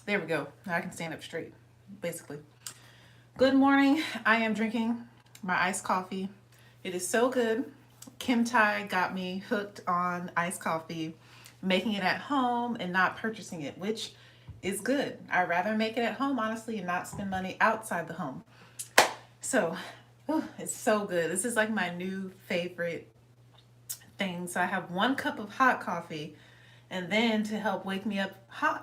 There we go. Now I can stand up straight, basically. Good morning. I am drinking my iced coffee. It is so good. Kim Tai got me hooked on iced coffee, making it at home and not purchasing it, which is good. I'd rather make it at home, honestly, and not spend money outside the home. So, it's so good. This is like my new favorite thing. So I have 1 cup of hot coffee, and then to help wake me up,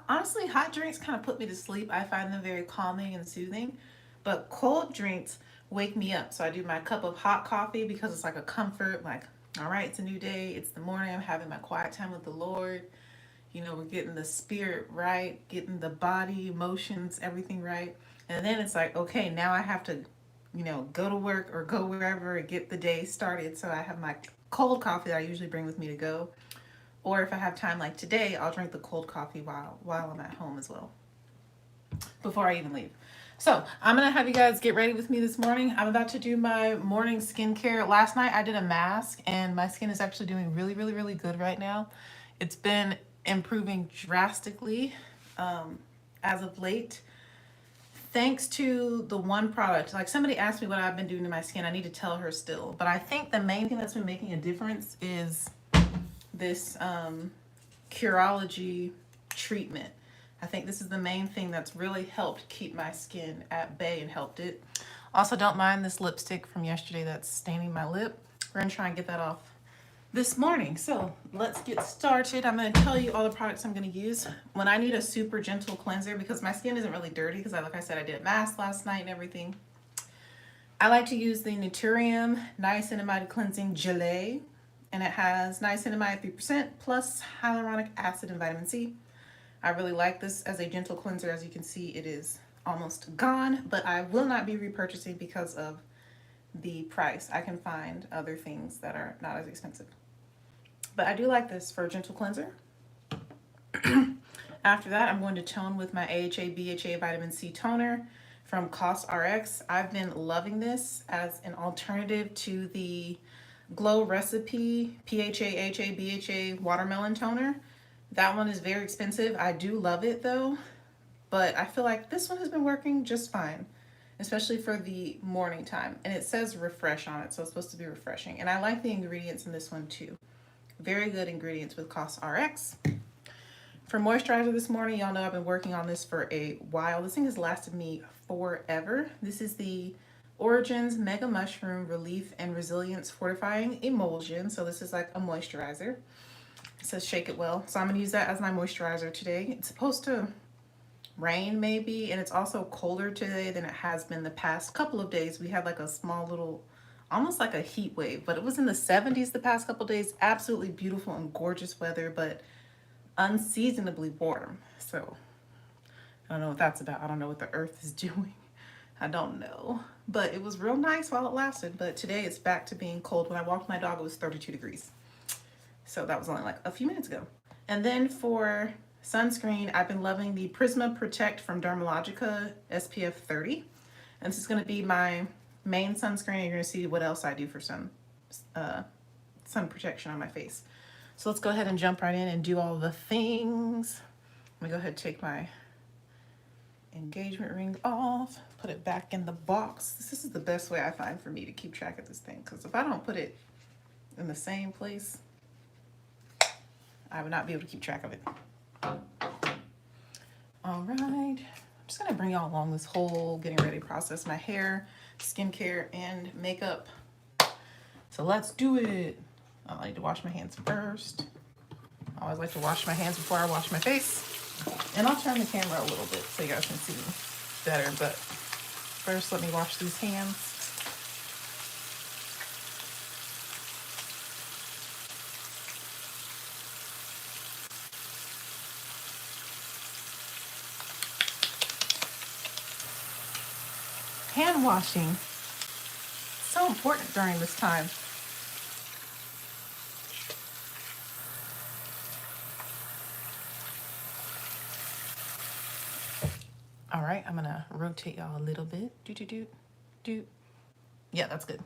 honestly, hot drinks kind of put me to sleep. I find them very calming and soothing, but cold drinks wake me up. So I do my cup of hot coffee because it's like a comfort, like, all right, it's a new day. It's the morning. I'm having my quiet time with the Lord. You know, we're getting the spirit right, getting the body, emotions, everything right. And then it's like, okay, now I have to, go to work or go wherever and get the day started. So I have my cold coffee that I usually bring with me to go. Or if I have time like today, I'll drink the cold coffee while I'm at home as well, before I even leave. So I'm gonna have you guys get ready with me this morning. I'm about to do my morning skincare. Last night I did a mask and my skin is actually doing really, really, really good right now. It's been improving drastically as of late. Thanks to the one product. Like, somebody asked me what I've been doing to my skin. I need to tell her still. But I think the main thing that's been making a difference is this Curology treatment. I think this is the main thing that's really helped keep my skin at bay and helped it. Also, don't mind this lipstick from yesterday that's staining my lip. We're gonna try and get that off this morning. So let's get started. I'm going to tell you all the products I'm going to use when I need a super gentle cleanser, because my skin isn't really dirty, because like I said, I did a mask last night and everything. I like to use the Naturium Niacinamide Cleansing Gelée, and it has niacinamide 3% plus hyaluronic acid and vitamin C. I really like this as a gentle cleanser. As you can see, it is almost gone, but I will not be repurchasing because of the price. I can find other things that are not as expensive. But I do like this for a gentle cleanser. After that, I'm going to tone with my AHA BHA Vitamin C Toner from COSRX. I've been loving this as an alternative to the Glow Recipe PHA, AHA, BHA Watermelon Toner. That one is very expensive. I do love it though, but I feel like this one has been working just fine, especially for the morning time. And it says refresh on it, so it's supposed to be refreshing. And I like the ingredients in this one too. Very good ingredients with COSRX. For moisturizer this morning, y'all know I've been working on this for a while. This thing has lasted me forever. This is the Origins Mega Mushroom Relief and Resilience Fortifying Emulsion. So this is like a moisturizer. It says shake it well. So I'm gonna use that as my moisturizer today. It's supposed to rain maybe, and it's also colder today than it has been the past couple of days. We had like a small little, almost like a heat wave, but it was in the 70s the past couple of days. Absolutely beautiful and gorgeous weather, but unseasonably warm. So I don't know what that's about. I don't know what the earth is doing. I don't know, but it was real nice while it lasted. But today it's back to being cold. When I walked my dog, it was 32 degrees. So that was only like a few minutes ago. And then for sunscreen, I've been loving the Prisma Protect from Dermalogica SPF 30. And this is going to be my main sunscreen. You're going to see what else I do for sun protection on my face. So let's go ahead and jump right in and do all the things. Let me go ahead and take my engagement ring off, put it back in the box. This is the best way I find for me to keep track of this thing, because if I don't put it in the same place, I would not be able to keep track of it. All right, I'm just gonna bring y'all along this whole getting ready process, my hair, skincare, and makeup. So let's do it. I need to wash my hands first. I always like to wash my hands before I wash my face. And I'll turn the camera a little bit so you guys can see better, but first let me wash these hands. Hand washing, so important during this time. All right, I'm gonna rotate y'all a little bit. Do. Yeah, that's good.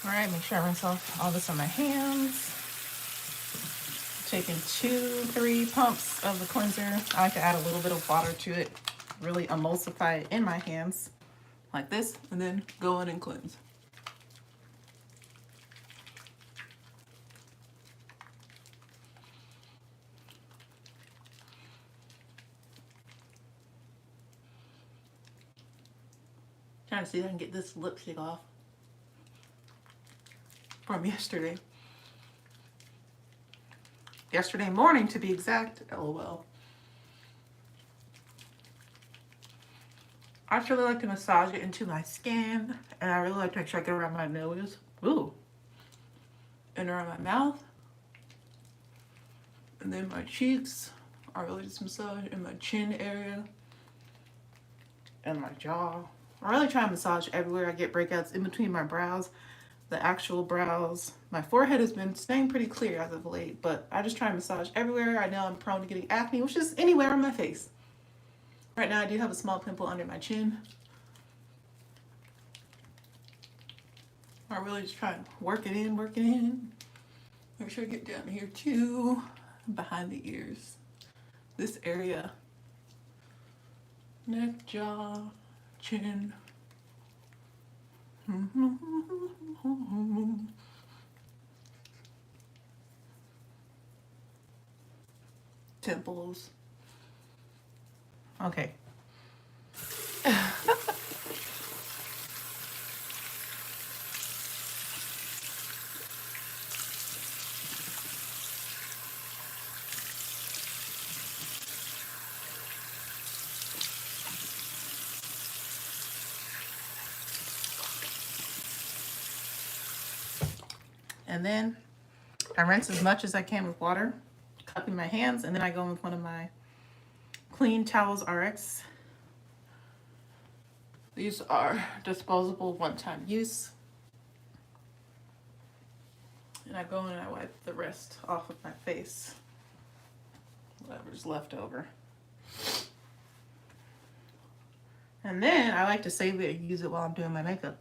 All right, make sure I rinse off all this on my hands. taking 2-3 pumps of the cleanser. I like to add a little bit of water to it, really emulsify it in my hands like this, and then go in and cleanse. Trying to see if I can get this lipstick off from yesterday. Yesterday morning, to be exact. LOL. I just really like to massage it into my skin, and I really like to make sure I get around my nose. Ooh. And around my mouth. And then my cheeks. I really just massage in my chin area. And my jaw. I really try to massage everywhere. I get breakouts in between my brows, the actual brows. My forehead has been staying pretty clear as of late, but I just try to massage everywhere. I know I'm prone to getting acne, which is anywhere on my face. Right now I do have a small pimple under my chin. I really just try to work it in, work it in. Make sure I get down here too, behind the ears. This area. Neck, jaw, chin. Temples. Okay. And then I rinse as much as I can with water, cupping my hands, and then I go in with one of my Clean Towels RX. These are disposable, one-time use. And I go in and I wipe the rest off of my face, whatever's left over. And then I like to save it and use it while I'm doing my makeup.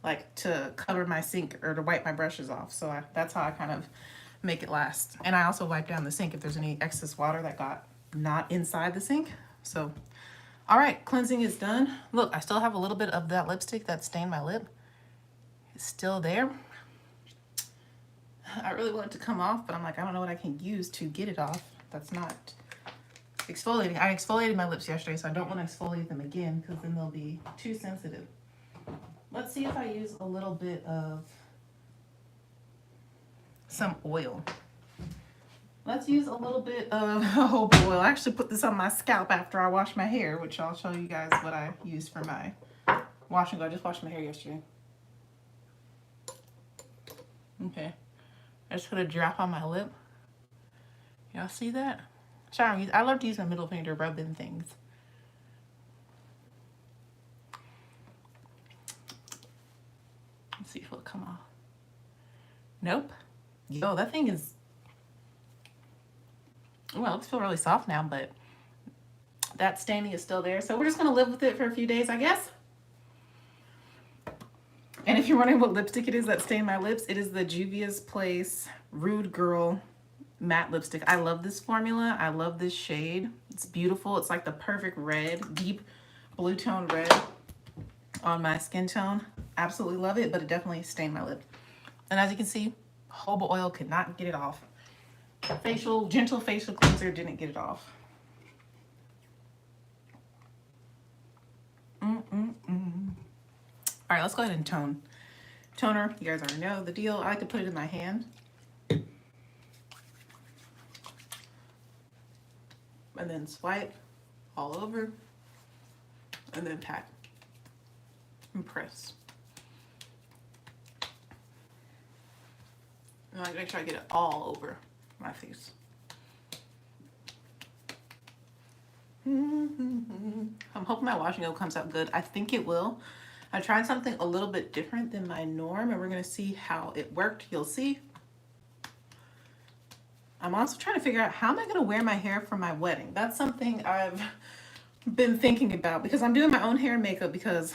Like to cover my sink or to wipe my brushes off. So that's how I kind of make it last. And I also wipe down the sink if there's any excess water that got not inside the sink. So, all right, cleansing is done. Look, I still have a little bit of that lipstick that stained my lip. It's still there. I really want it to come off, but I'm like, I don't know what I can use to get it off. That's not exfoliating. I exfoliated my lips yesterday, so I don't want to exfoliate them again because then they'll be too sensitive. Let's see if I use a little bit of some oil. Let's use a little bit of jojoba oil. I actually put this on my scalp after I wash my hair, which I'll show you guys what I used for my wash and go. I just washed my hair yesterday. Okay. I just put a drop on my lip. Y'all see that? Sorry, I love to use my middle finger to rub in things. Let's see if it'll come off. Nope. Yo, that thing is, well, it's feel really soft now, but that staining is still there. So we're just gonna live with it for a few days, I guess. And if you're wondering what lipstick it is that stained my lips, it is the Juvia's Place Rude Girl matte lipstick. I love this formula. I love this shade. It's beautiful. It's like the perfect red, deep blue tone red on my skin tone. Absolutely love it, but it definitely stained my lip. And as you can see, jojoba oil could not get it off. Gentle facial cleanser didn't get it off. All right, let's go ahead and tone. Toner, you guys already know the deal. I like to put it in my hand. And then swipe all over. And then pat. And press. And I make sure I get it all over my face. I'm hoping my washing go comes out good. I think it will. I tried something a little bit different than my norm, and we're gonna see how it worked. You'll see. I'm also trying to figure out how am I gonna wear my hair for my wedding. That's something I've been thinking about because I'm doing my own hair and makeup because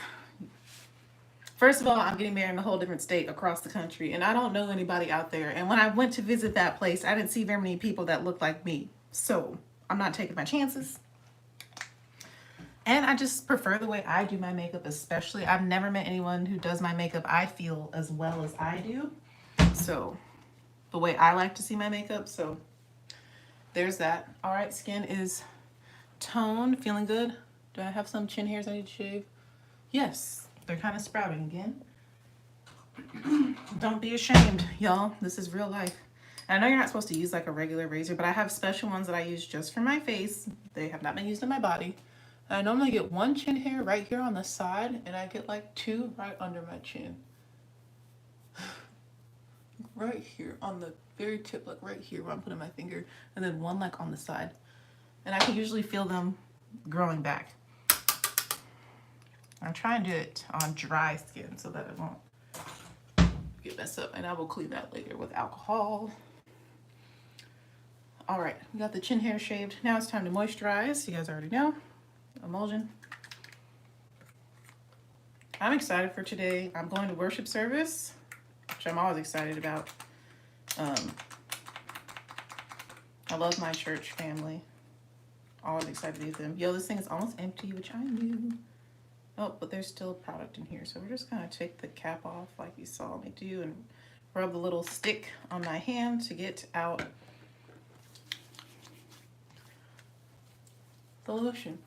First of all, I'm getting married in a whole different state across the country, and I don't know anybody out there. And when I went to visit that place, I didn't see very many people that looked like me. So I'm not taking my chances. And I just prefer the way I do my makeup, especially. I've never met anyone who does my makeup, I feel, as well as I do. So the way I like to see my makeup. So there's that. All right, skin is toned, feeling good. Do I have some chin hairs I need to shave? Yes, they're kind of sprouting again. Don't be ashamed, y'all. This is real life. And I know you're not supposed to use like a regular razor, but I have special ones that I use just for my face. They have not been used on my body. I normally get one chin hair right here on the side, and I get like two right under my chin. Right here on the very tip, like right here where I'm putting my finger, and then one like on the side. And I can usually feel them growing back. I'm trying to do it on dry skin so that it won't get messed up, and I will clean that later with alcohol. All right, we got the chin hair shaved. Now it's time to moisturize. You guys already know. Emulsion. I'm excited for today. I'm going to worship service, which I'm always excited about. I love my church family. Always excited to be with them. Yo, this thing is almost empty, which I knew. Oh, but there's still product in here. So we're just gonna take the cap off like you saw me do and rub the little stick on my hand to get out the lotion.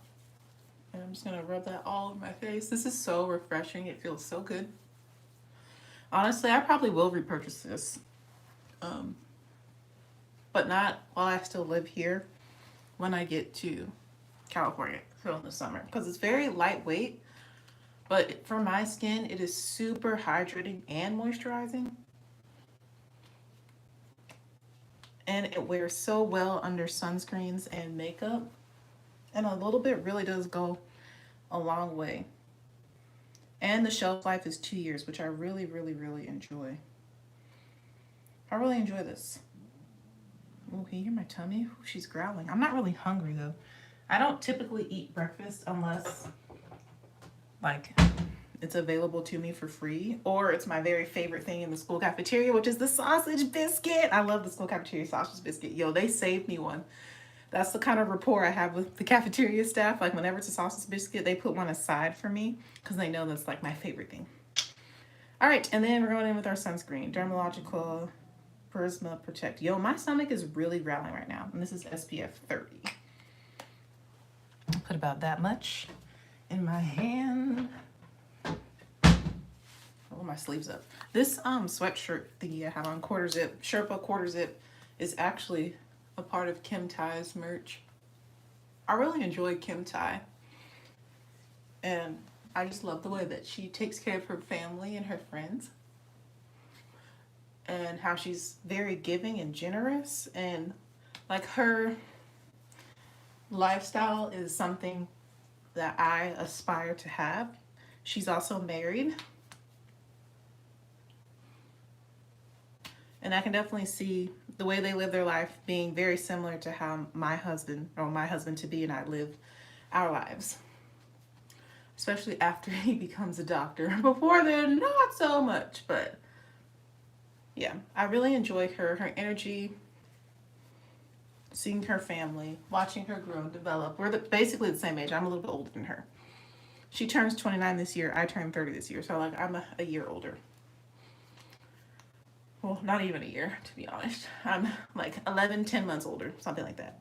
And I'm just gonna rub that all over my face. This is so refreshing. It feels so good. Honestly, I probably will repurchase this. But not while I still live here, when I get to California, so in the summer. Because it's very lightweight, but for my skin, it is super hydrating and moisturizing. And it wears so well under sunscreens and makeup. And a little bit really does go a long way. And the shelf life is 2 years, which I really, really, really enjoy. I really enjoy this. Oh, can you hear my tummy? Ooh, she's growling. I'm not really hungry though. I don't typically eat breakfast unless like it's available to me for free, or it's my very favorite thing in the school cafeteria, which is the sausage biscuit. I love the school cafeteria sausage biscuit. Yo, they saved me one. That's the kind of rapport I have with the cafeteria staff. Like whenever it's a sausage biscuit, they put one aside for me because they know that's like my favorite thing. All right, and then we're going in with our sunscreen, Dermalogical Prisma Protect. Yo, my stomach is really growling right now, and this is SPF 30. Put about that much in my hand. Roll my sleeves up. This sweatshirt thingy I have on quarter zip, Sherpa quarter zip, is actually a part of Kim Thai's merch. I really enjoy Kim Thai, and I just love the way that she takes care of her family and her friends, and how she's very giving and generous, and like her lifestyle is something that I aspire to have. She's also married, and I can definitely see the way they live their life being very similar to how my husband to be and I live our lives. Especially after he becomes a doctor. Before then, not so much, but yeah, I really enjoy her energy, seeing her family, watching her grow and develop. We're basically the same age. I'm a little bit older than her. She turns 29 this year. I turned 30 this year, so like I'm a year older. Well, not even a year, to be honest. I'm like 10 months older, something like that.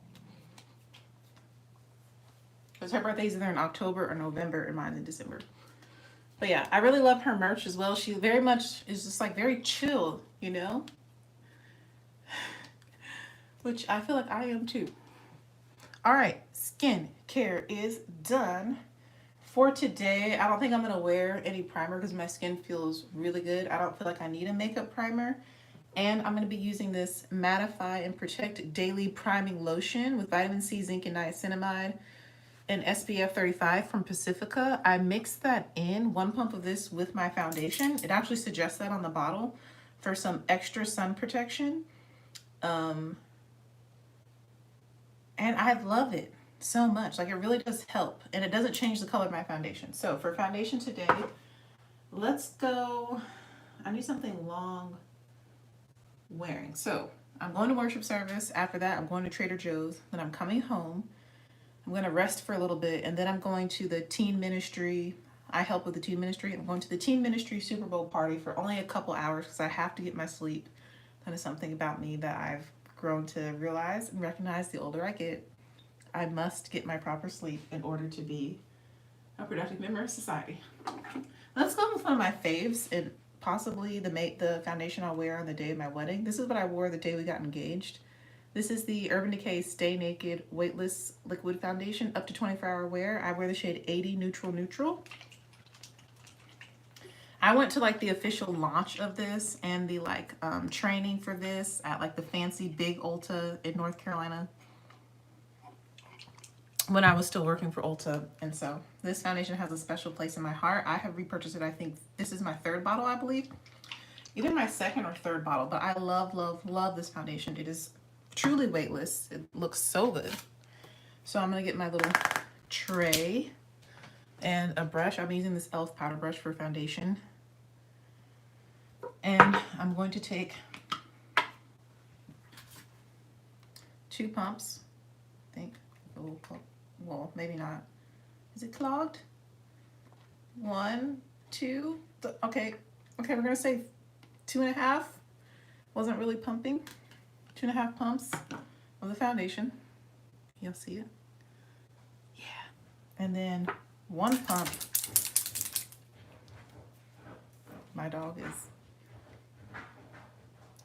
Because her birthday's either in October or November, and mine's in December. But yeah, I really love her merch as well. She very much is just like very chill, you know? Which I feel like I am too. All right, skin care is done. For today, I don't think I'm gonna wear any primer because my skin feels really good. I don't feel like I need a makeup primer. And I'm gonna be using this Mattify and Protect Daily Priming Lotion with vitamin C, zinc, and niacinamide and SPF 35 from Pacifica. I mixed that in, 1 pump of this with my foundation. It actually suggests that on the bottle for some extra sun protection. And I love it so much. Like, it really does help, and it doesn't change the color of my foundation. So for foundation today, let's go. I need something long wearing. So I'm going to worship service. After that, I'm going to Trader Joe's. Then I'm coming home. I'm going to rest for a little bit. And then I'm going to the teen ministry. I help with the teen ministry. I'm going to the teen ministry Super Bowl party for only a couple hours because I have to get my sleep. That is something about me that I've grown to realize and recognize the older I get. I must get my proper sleep in order to be a productive member of society. Let's go with one of my faves and possibly the foundation I'll wear on the day of my wedding. This is what I wore the day we got engaged. This is the Urban Decay Stay Naked Weightless Liquid Foundation, up to 24-hour wear. I wear the shade 80 Neutral Neutral. I went to like the official launch of this and the like training for this at like the fancy big Ulta in North Carolina when I was still working for Ulta. And so this foundation has a special place in my heart. I have repurchased it. I think this is my third bottle, I believe. Either my second or third bottle, but I love, love, love this foundation. It is truly weightless. It looks so good. So I'm gonna get my little tray and a brush. I'm using this e.l.f. powder brush for foundation. And I'm going to take 2 pumps, I think. Oh, well, maybe not. Is it clogged? 1, 2, okay, we're gonna say 2.5. Wasn't really pumping. 2.5 pumps of the foundation. You'll see it. Yeah. And then 1 pump. My dog is,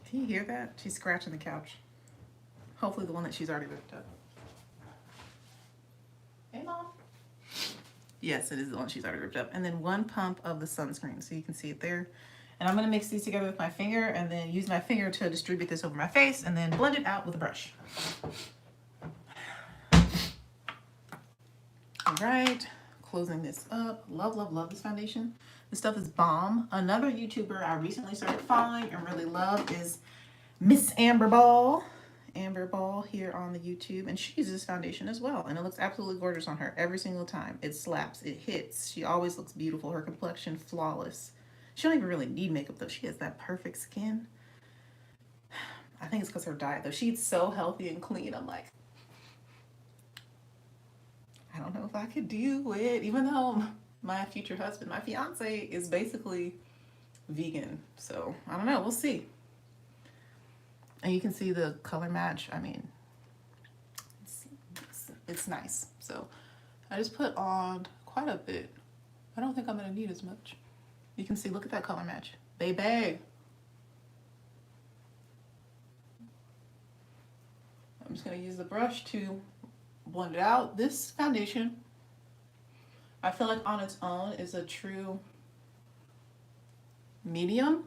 can you hear that? She's scratching the couch. Hopefully the one that she's already ripped up. Hey, Mom. Yes, it is the one she's already ripped up. And then 1 pump of the sunscreen, so you can see it there. And I'm gonna mix these together with my finger and then use my finger to distribute this over my face and then blend it out with a brush. All right, closing this up. Love, love, love this foundation. This stuff is bomb. Another YouTuber I recently started following and really love is Miss Amber Ball. Amber Ball here on the YouTube, and she uses this foundation as well, and it looks absolutely gorgeous on her every single time. It slaps, it hits. She always looks beautiful. Her complexion flawless. She don't even really need makeup though. She has that perfect skin. I think it's because her diet though. She eats so healthy and clean. I'm like, I don't know if I could do it, even though my future husband, my fiance, is basically vegan. So I don't know, we'll see. And you can see the color match. I mean, it's nice. So I just put on quite a bit. I don't think I'm gonna need as much. You can see, look at that color match. Baby. I'm just gonna use the brush to blend it out. This foundation, I feel like on its own is a true medium,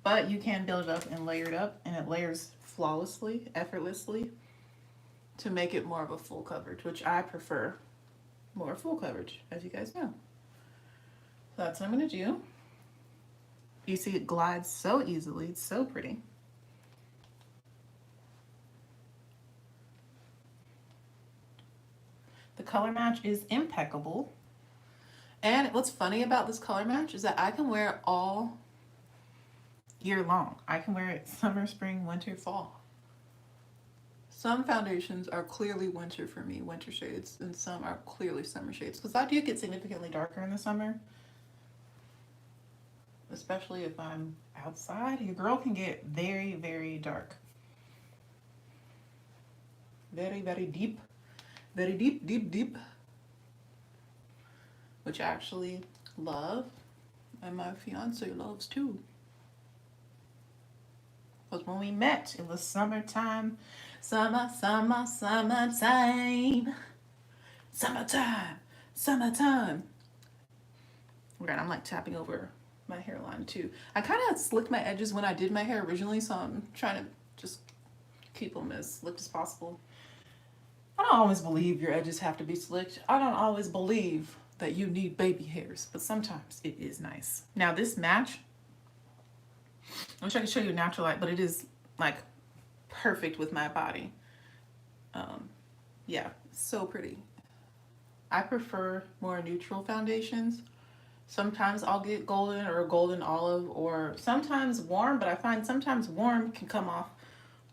but you can build it up and layer it up, and it layers flawlessly, effortlessly, to make it more of a full coverage, which I prefer more full coverage, as you guys know. So that's what I'm gonna do. You see it glides so easily, it's so pretty. The color match is impeccable. And what's funny about this color match is that I can wear it all year long. I can wear it summer, spring, winter, fall. Some foundations are clearly winter for me, winter shades, and some are clearly summer shades, because I do get significantly darker in the summer, especially if I'm outside. Your girl can get very, very dark. Very, very deep. Very deep, deep, deep. Which I actually love, and my fiance loves too. Because when we met, it was summertime. Summertime. Summertime. Summertime. Right, I'm like tapping over my hairline too. I kind of slicked my edges when I did my hair originally, so I'm trying to just keep them as slicked as possible. I don't always believe your edges have to be slicked. I don't always believe that you need baby hairs, but sometimes it is nice. Now this match, I wish I could show you a natural light, but it is like perfect with my body. Yeah, so pretty. I prefer more neutral foundations. Sometimes I'll get golden or golden olive, or sometimes warm, but I find sometimes warm can come off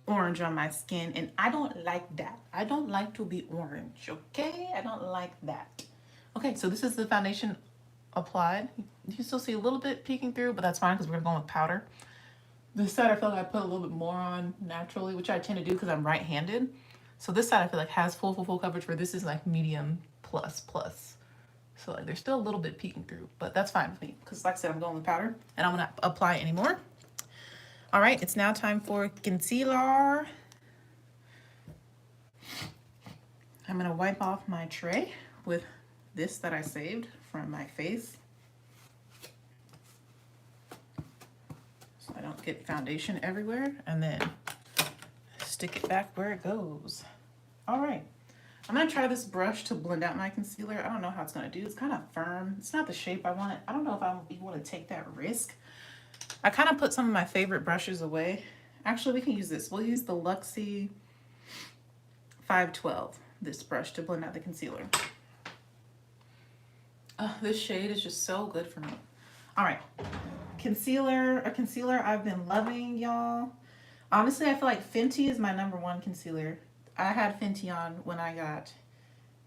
orange on my skin, and I don't like that. I don't like to be orange, okay? I don't like that. Okay, so this is the foundation applied. You can still see a little bit peeking through, but that's fine because we're going to go with powder. This side I feel like I put a little bit more on naturally, which I tend to do because I'm right-handed. So this side I feel like has full coverage, where this is like medium plus. So like there's still a little bit peeking through, but that's fine with me because like I said, I'm going with powder and I'm gonna apply it anymore. All right, it's now time for concealer. I'm gonna wipe off my tray with this that I saved from my face, so I don't get foundation everywhere, and then stick it back where it goes. All right, I'm gonna try this brush to blend out my concealer. I don't know how it's gonna do. It's kind of firm. It's not the shape I want. I don't know if I want to take that risk. I kind of put some of my favorite brushes away. Actually, we can use this. We'll use the Luxie 512, this brush, to blend out the concealer. Oh, this shade is just so good for me. All right, concealer, a concealer I've been loving, y'all. Honestly, I feel like Fenty is my #1 concealer. I had Fenty on when I got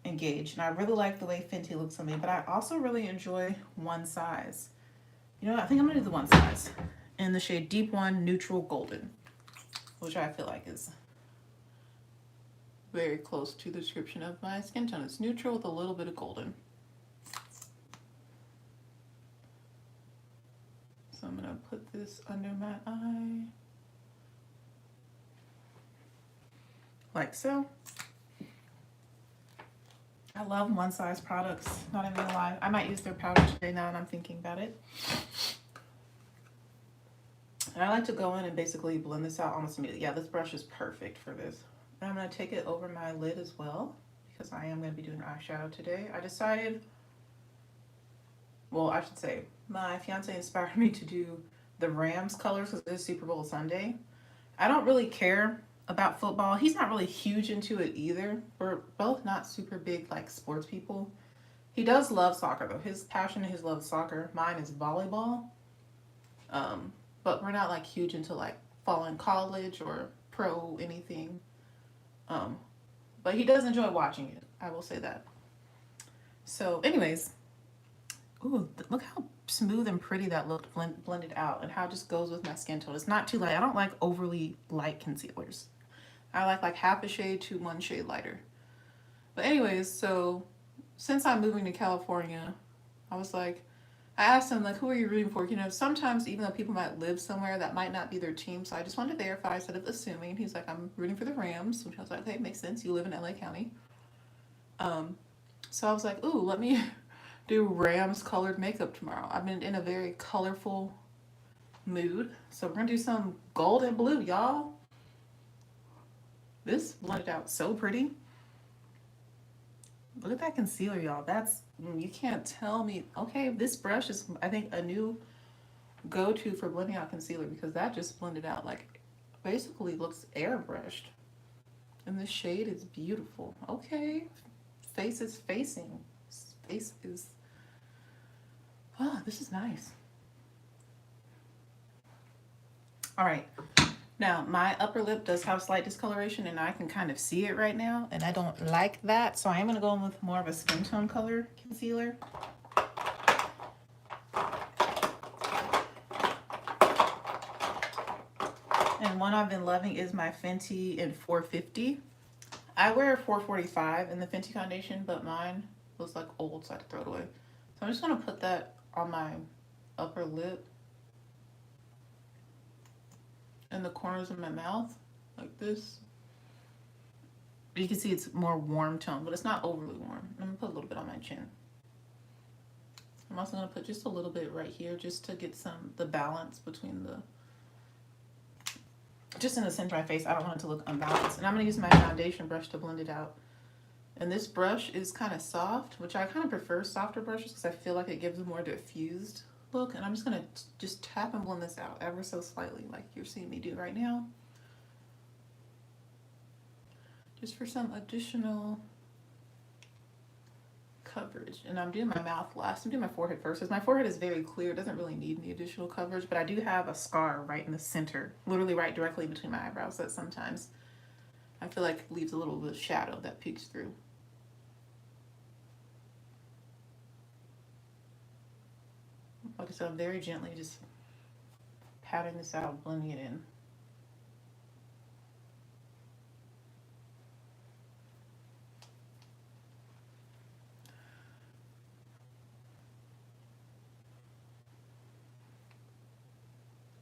engaged, and I really like the way Fenty looks on me, but I also really enjoy One Size. You know what? I think I'm gonna do the One Size in the shade Deep 1 Neutral Golden, which I feel like is very close to the description of my skin tone. It's neutral with a little bit of golden. So I'm gonna put this under my eye, like so. I love One Size products, not even gonna lie. I might use their powder today now that I'm thinking about it. And I like to go in and basically blend this out almost immediately. Yeah, this brush is perfect for this. And I'm gonna take it over my lid as well, because I am gonna be doing eyeshadow today. I decided, well, I should say, my fiance inspired me to do the Rams colors because it is Super Bowl Sunday. I don't really care about football. He's not really huge into it either. We're both not super big like sports people. He does love soccer though. His passion and his love of soccer. Mine is volleyball. But we're not like huge into like following college or pro anything. But he does enjoy watching it. I will say that. So anyways, ooh, look how smooth and pretty that looked blended out, and how it just goes with my skin tone. It's not too light. I don't like overly light concealers. I like half a shade to 1 shade lighter. But anyways, so since I'm moving to California, I was like, I asked him, like, who are you rooting for? You know, sometimes even though people might live somewhere, that might not be their team. So I just wanted to verify instead of assuming. He's like, I'm rooting for the Rams, which I was like, okay, makes sense. You live in LA County. So I was like, ooh, let me do Rams colored makeup tomorrow. I've been in a very colorful mood. So we're gonna do some gold and blue, y'all. This blended out so pretty. Look at that concealer, y'all. That's, you can't tell me. Okay, this brush is, I think, a new go-to for blending out concealer, because that just blended out like basically looks airbrushed. And this shade is beautiful. Okay, face is facing. Face is, oh, this is nice. All right. Now, my upper lip does have slight discoloration, and I can kind of see it right now, and I don't like that. So I am going to go in with more of a skin tone color concealer. And one I've been loving is my Fenty in 450. I wear 445 in the Fenty foundation, but mine was like old, so I had to throw it away. So I'm just going to put that on my upper lip, in the corners of my mouth, like this. You can see it's more warm tone, but it's not overly warm. I'm gonna put a little bit on my chin. I'm also gonna put just a little bit right here, just to get the balance between just in the center of my face. I don't want it to look unbalanced. And I'm gonna use my foundation brush to blend it out. And this brush is kind of soft, which I kind of prefer softer brushes because I feel like it gives a more diffused look. And I'm just gonna just tap and blend this out ever so slightly, like you're seeing me do right now, just for some additional coverage. And I'm doing my mouth last. I'm doing my forehead first because my forehead is very clear. It doesn't really need any additional coverage, but I do have a scar right in the center, literally right directly between my eyebrows that sometimes I feel like leaves a little bit of shadow that peeks through. Like I said, I'm very gently just patting this out, blending it in.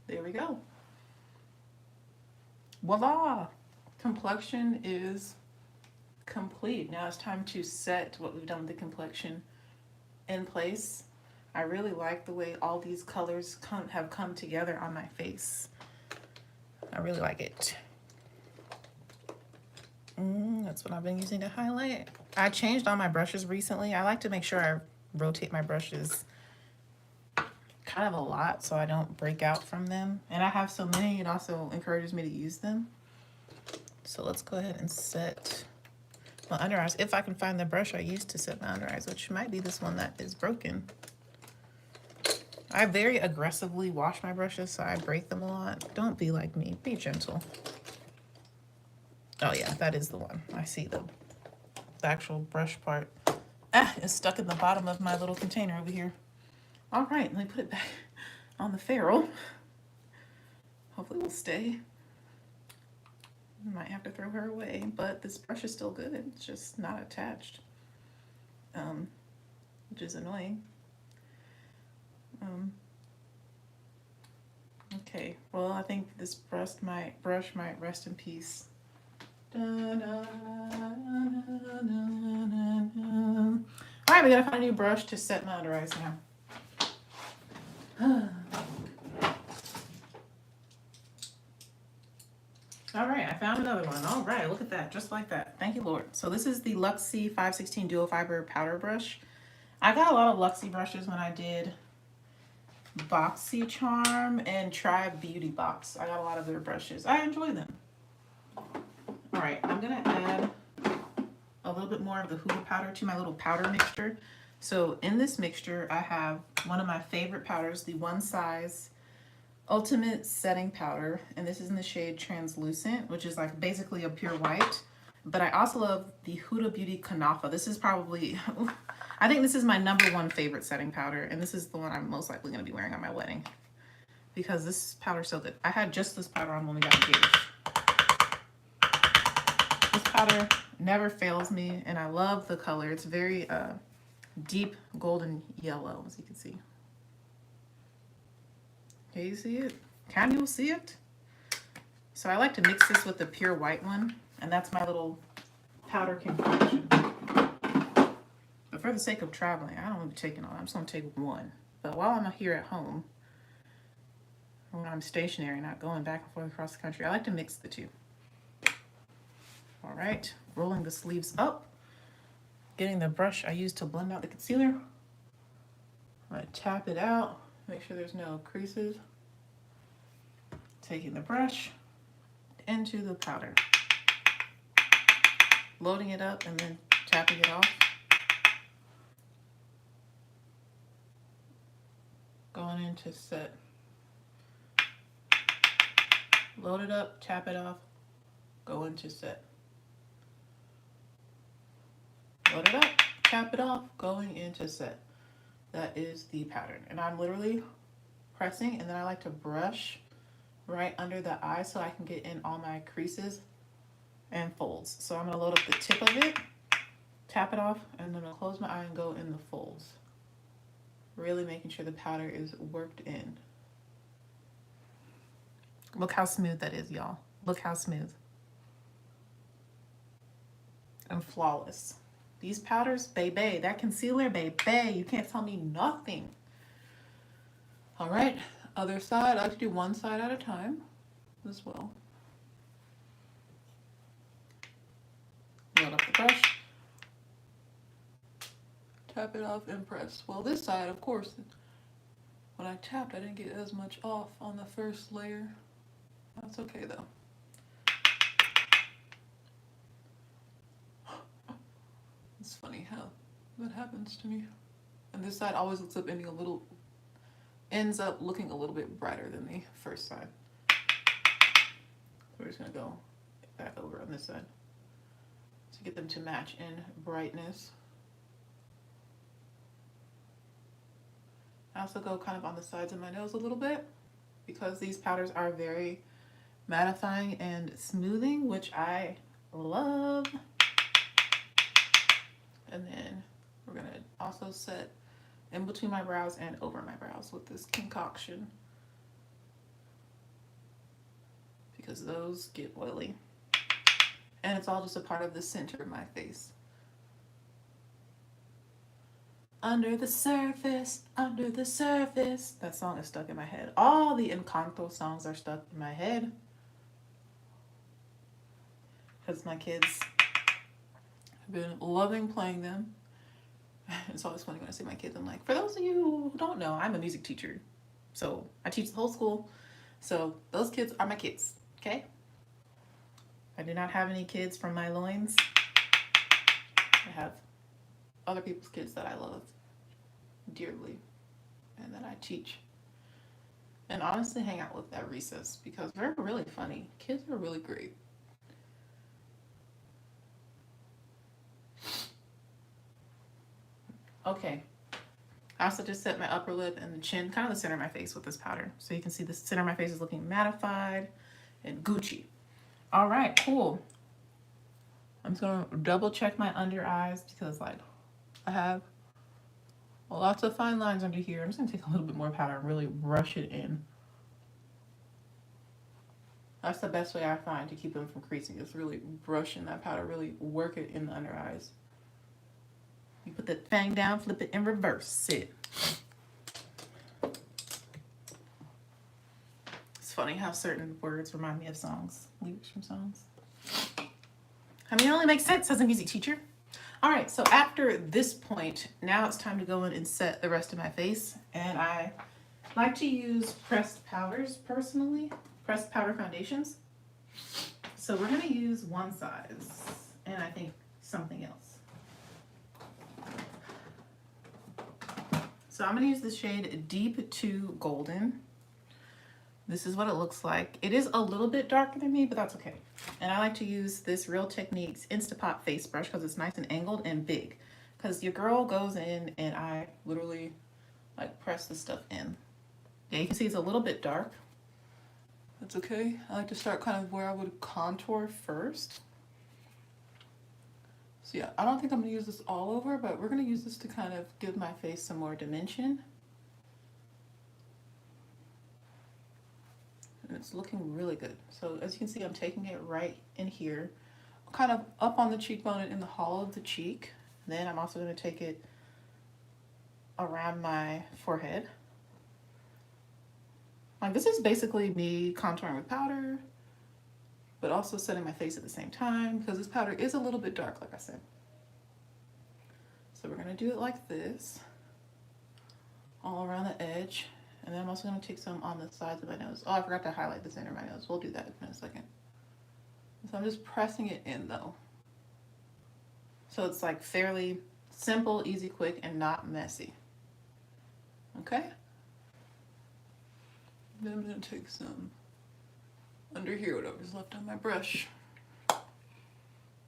There we go. Voila! Complexion is complete. Now it's time to set what we've done with the complexion in place. I really like the way all these colors have come together on my face. I really like it. That's what I've been using to highlight. I changed all my brushes recently. I like to make sure I rotate my brushes kind of a lot so I don't break out from them. And I have so many, it also encourages me to use them. So let's go ahead and set my under eyes. If I can find the brush I used to set my under eyes, which might be this one that is broken. I very aggressively wash my brushes, so I break them a lot. Don't be like me, be gentle. Oh yeah, that is the one. I see the actual brush part. It's stuck in the bottom of my little container over here. All right, let me put it back on the ferrule. Hopefully it'll stay. Might have to throw her away, but this brush is still good. It's just not attached, which is annoying. Okay, well, I think this brush might rest in peace. All right, we gotta find a new brush to set my under eyes now. All right, I found another one. All right, look at that, just like that. Thank you, Lord. So this is the Luxie 516 Dual Fiber Powder Brush. I got a lot of Luxie brushes when I did BoxyCharm and Tribe Beauty Box. I got a lot of their brushes. I enjoy them. All right, I'm gonna add a little bit more of the Huda powder to my little powder mixture. So in this mixture, I have one of my favorite powders, the One Size Ultimate Setting Powder, and this is in the shade Translucent, which is like basically a pure white. But I also love the Huda Beauty Konafa. This is probably, I think this is my #1 favorite setting powder, and this is the one I'm most likely going to be wearing on my wedding because this powder is so good. I had just this powder on when we got engaged. This powder never fails me, and I love the color. It's very deep golden yellow, as you can see. Can you see it? Can you see it? So I like to mix this with the pure white one, and that's my little powder concoction. But for the sake of traveling, I don't want to be taking all. I'm just going to take one. But while I'm here at home, when I'm stationary, not going back and forth across the country, I like to mix the two. All right, rolling the sleeves up, getting the brush I used to blend out the concealer. I'm going to tap it out, make sure there's no creases. Taking the brush into the powder, loading it up and then tapping it off. Going into set. Load it up, tap it off, go into set. Load it up, tap it off, going into set. That is the pattern. And I'm literally pressing, and then I like to brush right under the eye so I can get in all my creases and folds. So I'm going to load up the tip of it, tap it off, and then I'll close my eye and go in the folds. Really making sure the powder is worked in. Look how smooth that is, y'all. Look how smooth. And flawless. These powders, baby, that concealer, baby, you can't tell me nothing. All right, other side. I like to do one side at a time as well. Load up the brush. Tap it off and press. Well, this side, of course, when I tapped, I didn't get as much off on the first layer. That's okay though. It's funny how That happens to me. And this side always ends up looking a little bit brighter than the first side. So we're just gonna go back over on this side to get them to match in brightness. I also go kind of on the sides of my nose a little bit because these powders are very mattifying and smoothing, which I love. And then we're gonna also set in between my brows and over my brows with this concoction because those get oily. And it's all just a part of the center of my face. Under the surface, under the surface. That song is stuck in my head. All the Encanto songs are stuck in my head because my kids have been loving playing them. It's always funny when I say my kids. I'm like, for those of you who don't know, I'm a music teacher. So I teach the whole school. So those kids are my kids, okay? I do not have any kids from my loins. I have other people's kids that I love dearly and that I teach and honestly hang out with at recess because they're really funny. Kids are really great. Okay, I also just set my upper lip and the chin, kind of the center of my face with this powder. So you can see the center of my face is looking mattified and Gucci. All right, cool. I'm just gonna double check my under eyes because like I have lots of fine lines under here. I'm just gonna take a little bit more powder and really brush it in. That's the best way I find to keep them from creasing, is really brushing that powder, really work it in the under eyes. You put the fang down, flip it, and reverse it. It's funny how certain words remind me of songs, lyrics from songs. I mean, it only makes sense as a music teacher. All right, so after this point, now it's time to go in and set the rest of my face. And I like to use pressed powders personally, pressed powder foundations. So we're gonna use one size and I think something else. So I'm gonna use the shade Deep to Golden. This is what it looks like. It is a little bit darker than me, but that's okay. And I like to use this Real Techniques Instapot face brush because it's nice and angled and big. Because your girl goes in and I literally like press the stuff in. Yeah, you can see it's a little bit dark. That's okay. I like to start kind of where I would contour first. So yeah, I don't think I'm gonna use this all over, but we're gonna use this to kind of give my face some more dimension. And it's looking really good. So as you can see, I'm taking it right in here, kind of up on the cheekbone and in the hollow of the cheek. Then I'm also going to take it around my forehead. Like this is basically me contouring with powder, but also setting my face at the same time because this powder is a little bit dark, like I said. So we're going to do it like this, all around the edge. And then I'm also going to take some on the sides of my nose. Oh, I forgot to highlight the center of my nose. We'll do that in a second. So I'm just pressing it in though. So it's like fairly simple, easy, quick, and not messy. Okay? Then I'm going to take some under here, whatever's left on my brush.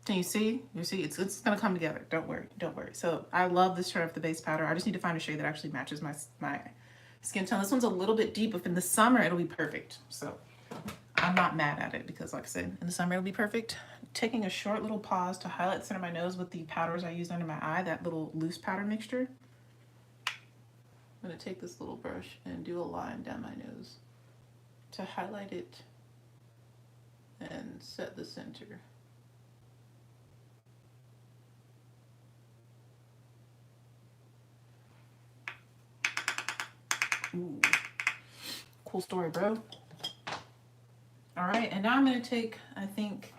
Can you see? You see, it's going to come together. Don't worry, don't worry. So I love this shade of the base powder. I just need to find a shade that actually matches my skin tone. This one's a little bit deep. If in the summer, it'll be perfect. So I'm not mad at it because like I said, in the summer, it'll be perfect. Taking a short little pause to highlight the center of my nose with the powders I used under my eye, that little loose powder mixture. I'm going to take this little brush and do a line down my nose to highlight it and set the center. Ooh, cool story, bro. All right, and now I'm going to take, I think,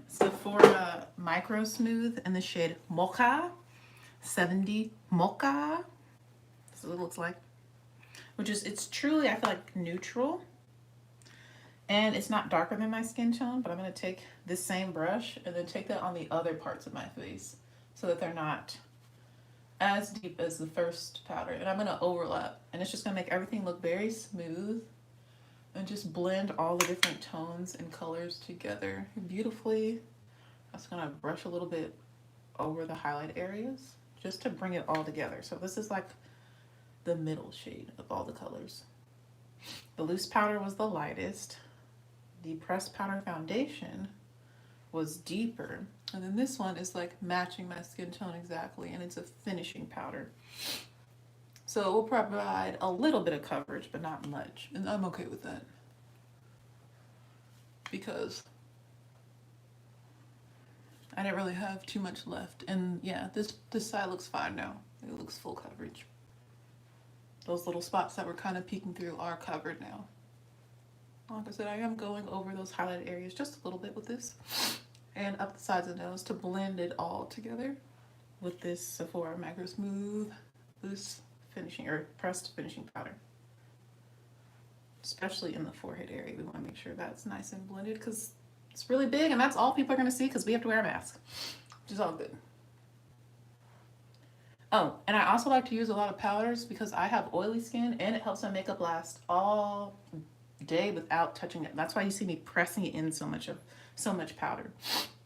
Sephora Micro Smooth in the shade Mocha, 70 Mocha. This is what it looks like. Which is, it's truly, I feel like, neutral. And it's not darker than my skin tone, but I'm going to take this same brush and then take that on the other parts of my face so that they're not as deep as the first powder. And I'm going to overlap, and it's just going to make everything look very smooth and just blend all the different tones and colors together beautifully. I'm just going to brush a little bit over the highlight areas just to bring it all together. So this is like the middle shade of all the colors. The loose powder was the lightest. The pressed powder foundation was deeper. And then this one is like matching my skin tone exactly, and it's a finishing powder. So it will provide a little bit of coverage, but not much. And I'm okay with that, because I didn't really have too much left. And yeah, this side looks fine now. It looks full coverage. Those little spots that were kind of peeking through are covered now. Like I said, I am going over those highlighted areas just a little bit with this, and up the sides of the nose to blend it all together with this Sephora Macro Smooth Loose Finishing or Pressed Finishing Powder. Especially in the forehead area, we want to make sure that's nice and blended, because it's really big and that's all people are going to see because we have to wear a mask, which is all good. Oh, and I also like to use a lot of powders because I have oily skin, and it helps my makeup last all day without touching it. That's why you see me pressing it in so much powder.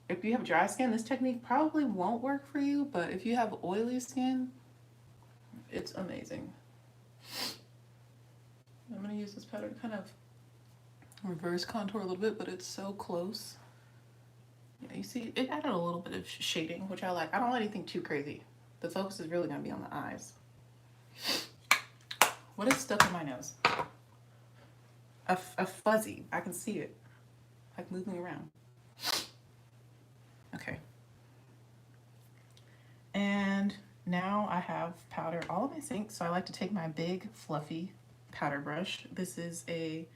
If you have dry skin, this technique probably won't work for you, but if you have oily skin, it's amazing. I'm going to use this powder to kind of reverse contour a little bit, but it's so close. Yeah, you see, it added a little bit of shading, which I like. I don't want anything too crazy. The focus is really going to be on the eyes. What is stuck in my nose? A fuzzy. I can see it, like moving around. Okay. And now I have powder all in my sink, so I like to take my big fluffy powder brush. This is a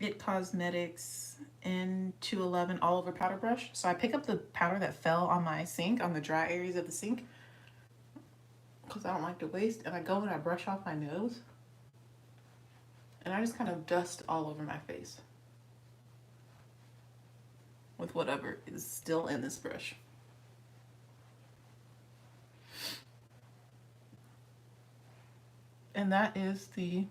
It Cosmetics N211 all over powder brush. So I pick up the powder that fell on my sink, on the dry areas of the sink, because I don't like to waste, and I go and I brush off my nose. And I just kind of dust all over my face with whatever is still in this brush. And that is the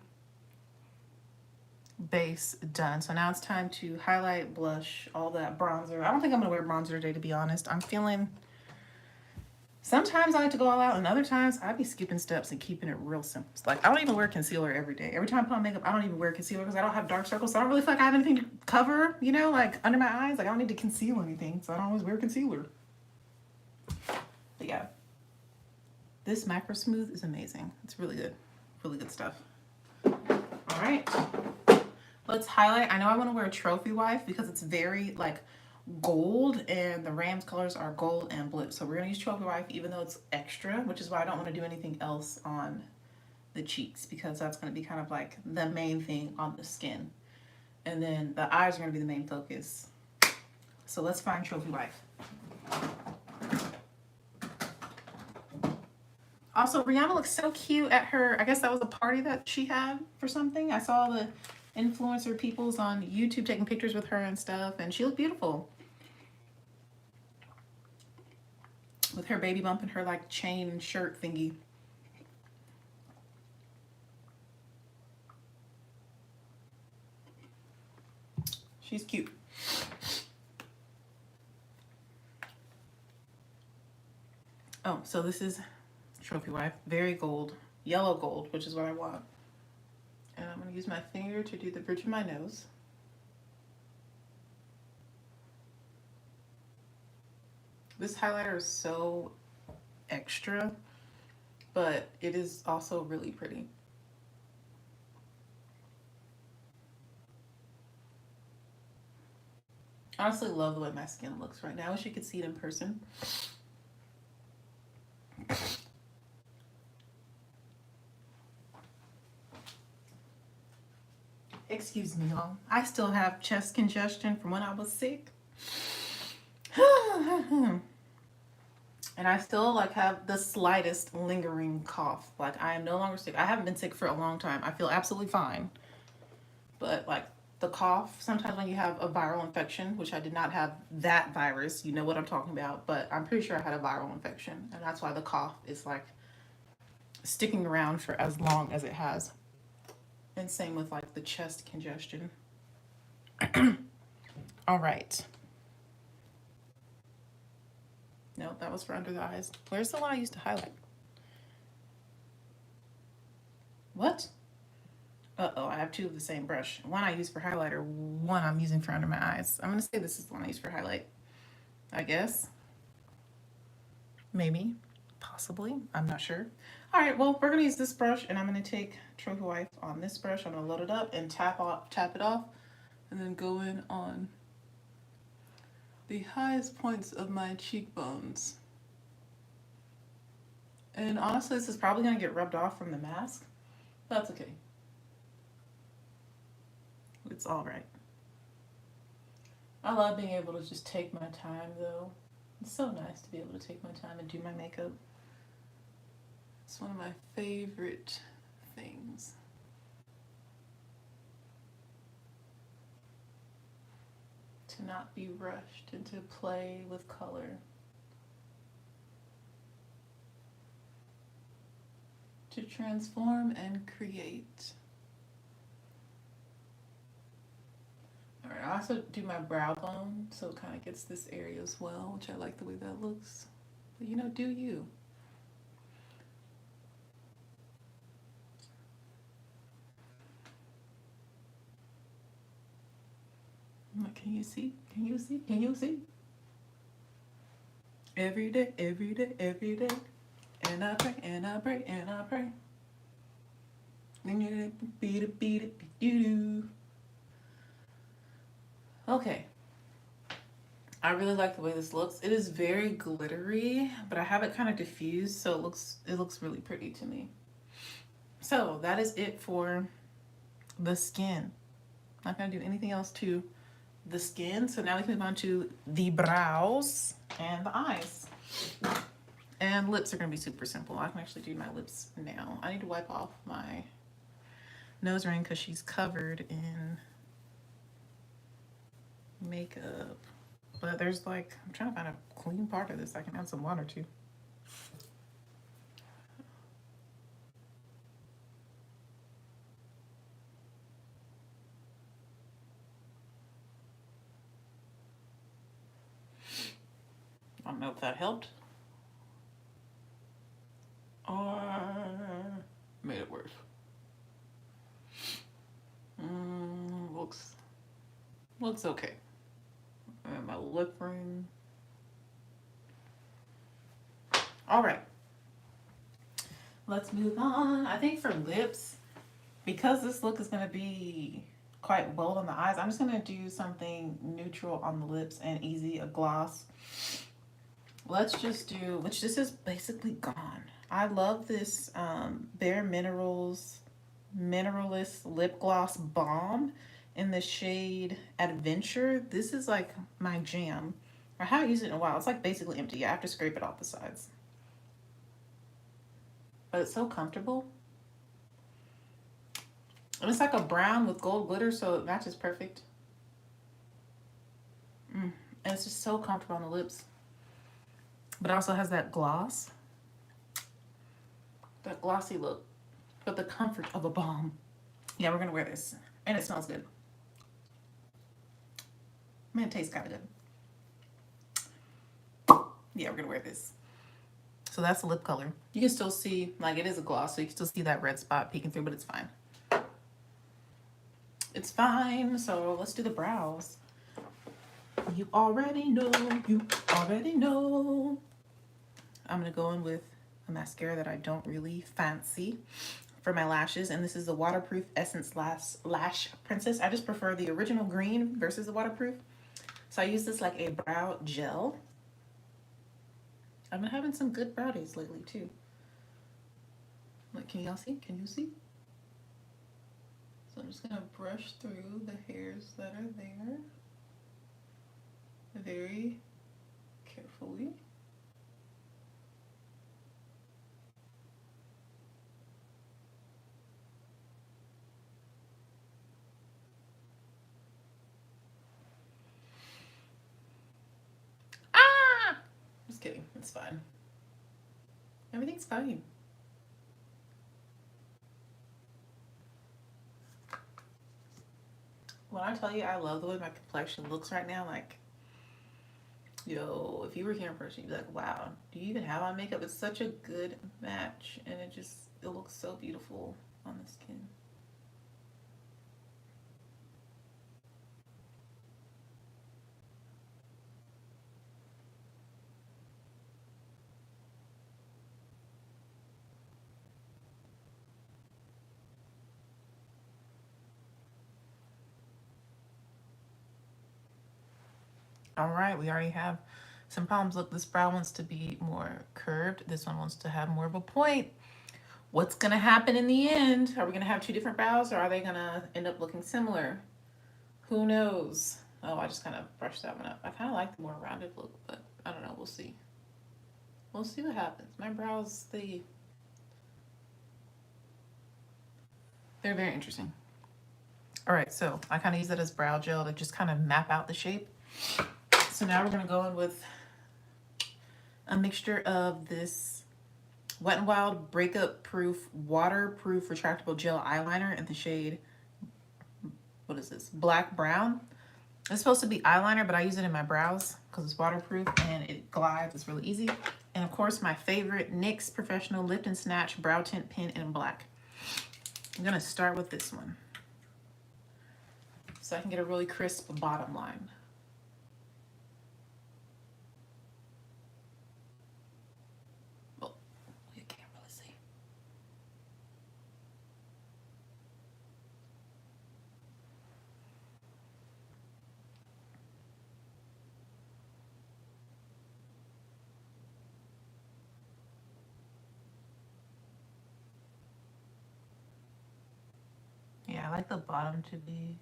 base done. So now it's time to highlight, blush, all that bronzer. I don't think I'm gonna wear bronzer today, to be honest. I'm feeling, sometimes I like to go all out, and other times I be skipping steps and keeping it real simple. It's like, I don't even wear concealer every day. Every time I put on makeup, I don't even wear concealer because I don't have dark circles. So I don't really feel like I have anything to cover, you know, like under my eyes. Like I don't need to conceal anything, so I don't always wear concealer. But yeah, this Macro Smooth is amazing. It's really good. Really good stuff. All right, let's highlight. I know I want to wear a Trophy Wife because it's very like gold, and the Rams colors are gold and blue. So we're going to use Trophy Wife even though it's extra, which is why I don't want to do anything else on the cheeks, because that's going to be kind of like the main thing on the skin. And then the eyes are going to be the main focus. So let's find Trophy Wife. Also, Rihanna looks so cute at her, I guess that was a party that she had for something. I saw the influencer peoples on YouTube taking pictures with her and stuff, and she looked beautiful. With her baby bump and her like chain shirt thingy. She's cute. Oh, so this is Trophy Wife, very gold, yellow gold, which is what I want. And I'm going to use my finger to do the bridge of my nose. This highlighter is so extra, but it is also really pretty. I honestly love the way my skin looks right now. I wish you could see it in person. Excuse me, y'all. I still have chest congestion from when I was sick. And I still like have the slightest lingering cough. Like I am no longer sick. I haven't been sick for a long time. I feel absolutely fine. but like the cough, sometimes when you have a viral infection, which I did not have that virus, you know what I'm talking about, but I'm pretty sure I had a viral infection, and that's why the cough is like sticking around for as long as it has. And same with like the chest congestion. All right. No, that was for under the eyes. Where's the one I used to highlight? What? Uh-oh, I have two of the same brush. One I use for highlighter, one I'm using for under my eyes. I'm gonna say this is the one I use for highlight. I guess. Maybe. Possibly. I'm not sure. All right, well, we're gonna use this brush, and I'm gonna take Trophy Wife on this brush. I'm gonna load it up and tap it off, and then go in on the highest points of my cheekbones. And honestly, this is probably gonna get rubbed off from the mask. That's okay. It's all right. I love being able to just take my time, though. It's so nice to be able to take my time and do my makeup. It's one of my favorite things. To not be rushed and to play with color. To transform and create. All right, I also do my brow bone, so it kind of gets this area as well, which I like the way that looks. But you know, do you? Can you see? Can you see? Can you see? Every day, every day, every day. And I pray, and I pray, and I pray. Okay. I really like the way this looks. It is very glittery, but I have it kind of diffused, so it looks really pretty to me. So that is it for the skin. Not gonna do anything else to the skin. So now we can move on to the brows and the eyes. And lips are gonna be super simple. I can actually do my lips now. I need to wipe off my nose ring because she's covered in makeup. But there's like, I'm trying to find a clean part of this I can add some water to. I don't know if that helped or made it worse. Looks okay. And my lip ring. All right. Let's move on. I think for lips, because this look is going to be quite bold on the eyes, I'm just going to do something neutral on the lips and easy, a gloss. Let's just do, which this is basically gone. I love this Bare Minerals Mineralist Lip Gloss Balm in the shade Adventure. This is like my jam. I haven't used it in a while. It's like basically empty. I have to scrape it off the sides. But it's so comfortable. And it's like a brown with gold glitter, so it matches perfect. And it's just so comfortable on the lips. But it also has that gloss. That glossy look. But the comfort of a balm. Yeah, we're going to wear this. And it smells good. Man, it tastes kind of good. Yeah, we're going to wear this. So that's the lip color. You can still see, like, it is a gloss, so you can still see that red spot peeking through, but it's fine. It's fine. So let's do the brows. You already know. You already know. I'm going to go in with a mascara that I don't really fancy for my lashes, and this is the Waterproof Essence Lash Princess. I just prefer the original green versus the waterproof. So I use this like a brow gel. I've been having some good brow days lately too. Like, can y'all see? Can you see? So I'm just gonna brush through the hairs that are there very carefully. It's fine. Everything's fine. When I tell you I love the way my complexion looks right now, like, yo, if you were here in person, you'd be like, wow, do you even have on makeup? It's such a good match, and it looks so beautiful on the skin. All right, we already have some problems. Look, this brow wants to be more curved. This one wants to have more of a point. What's gonna happen in the end? Are we gonna have two different brows, or are they gonna end up looking similar? Who knows? Oh, I just kind of brushed that one up. I kind of like the more rounded look, but I don't know. We'll see. We'll see what happens. My brows, they're very interesting. All right, so I kind of use that as brow gel to just kind of map out the shape. So now we're gonna go in with a mixture of this Wet n Wild Breakup Proof Waterproof Retractable Gel Eyeliner in the shade, what is this, Black Brown. It's supposed to be eyeliner, but I use it in my brows because it's waterproof and it glides. It's really easy. And of course, my favorite NYX Professional Lift and Snatch Brow Tint Pen in black. I'm gonna start with this one so I can get a really crisp bottom line. Well, you can't really see. Yeah, I like the bottom to be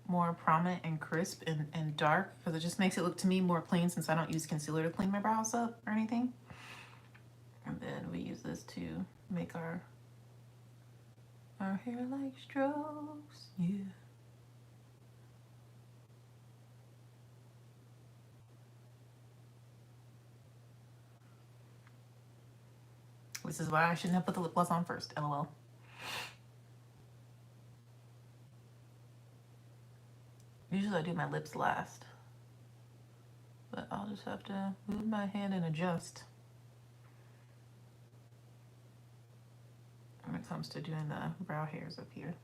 more prominent and crisp and dark because it just makes it look to me more clean since I don't use concealer to clean my brows up or anything. And then we use this to make our hair like strokes. Yeah. This is why I shouldn't have put the lip gloss on first, LOL. Usually I do my lips last, but I'll just have to move my hand and adjust when it comes to doing the brow hairs up here.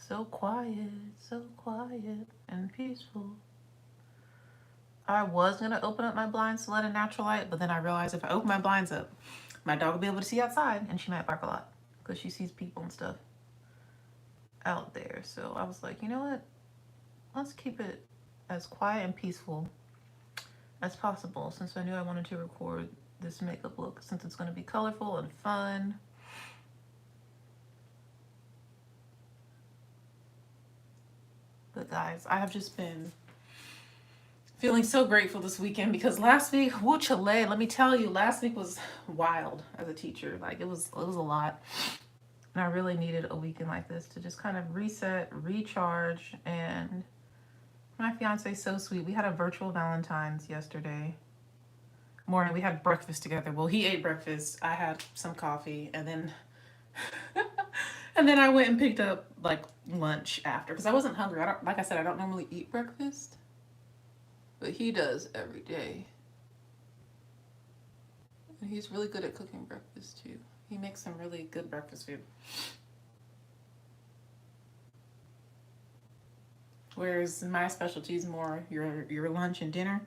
So quiet and peaceful. I was gonna open up my blinds to let in natural light, but then I realized if I open my blinds up, my dog will be able to see outside and she might bark a lot because she sees people and stuff out there. So I was like, you know what? Let's keep it as quiet and peaceful as possible since I knew I wanted to record this makeup look since it's gonna be colorful and fun. But guys, I have just been feeling so grateful this weekend because last week, woo chile, let me tell you, last week was wild as a teacher. Like it was a lot. And I really needed a weekend like this to just kind of reset, recharge. And my fiance is so sweet. We had a virtual Valentine's yesterday morning. We had breakfast together. Well, he ate breakfast. I had some coffee and then and then I went and picked up like lunch after because I wasn't hungry. Like I said, I don't normally eat breakfast, but he does every day. And he's really good at cooking breakfast too. He makes some really good breakfast food. Whereas my specialty is more your lunch and dinner.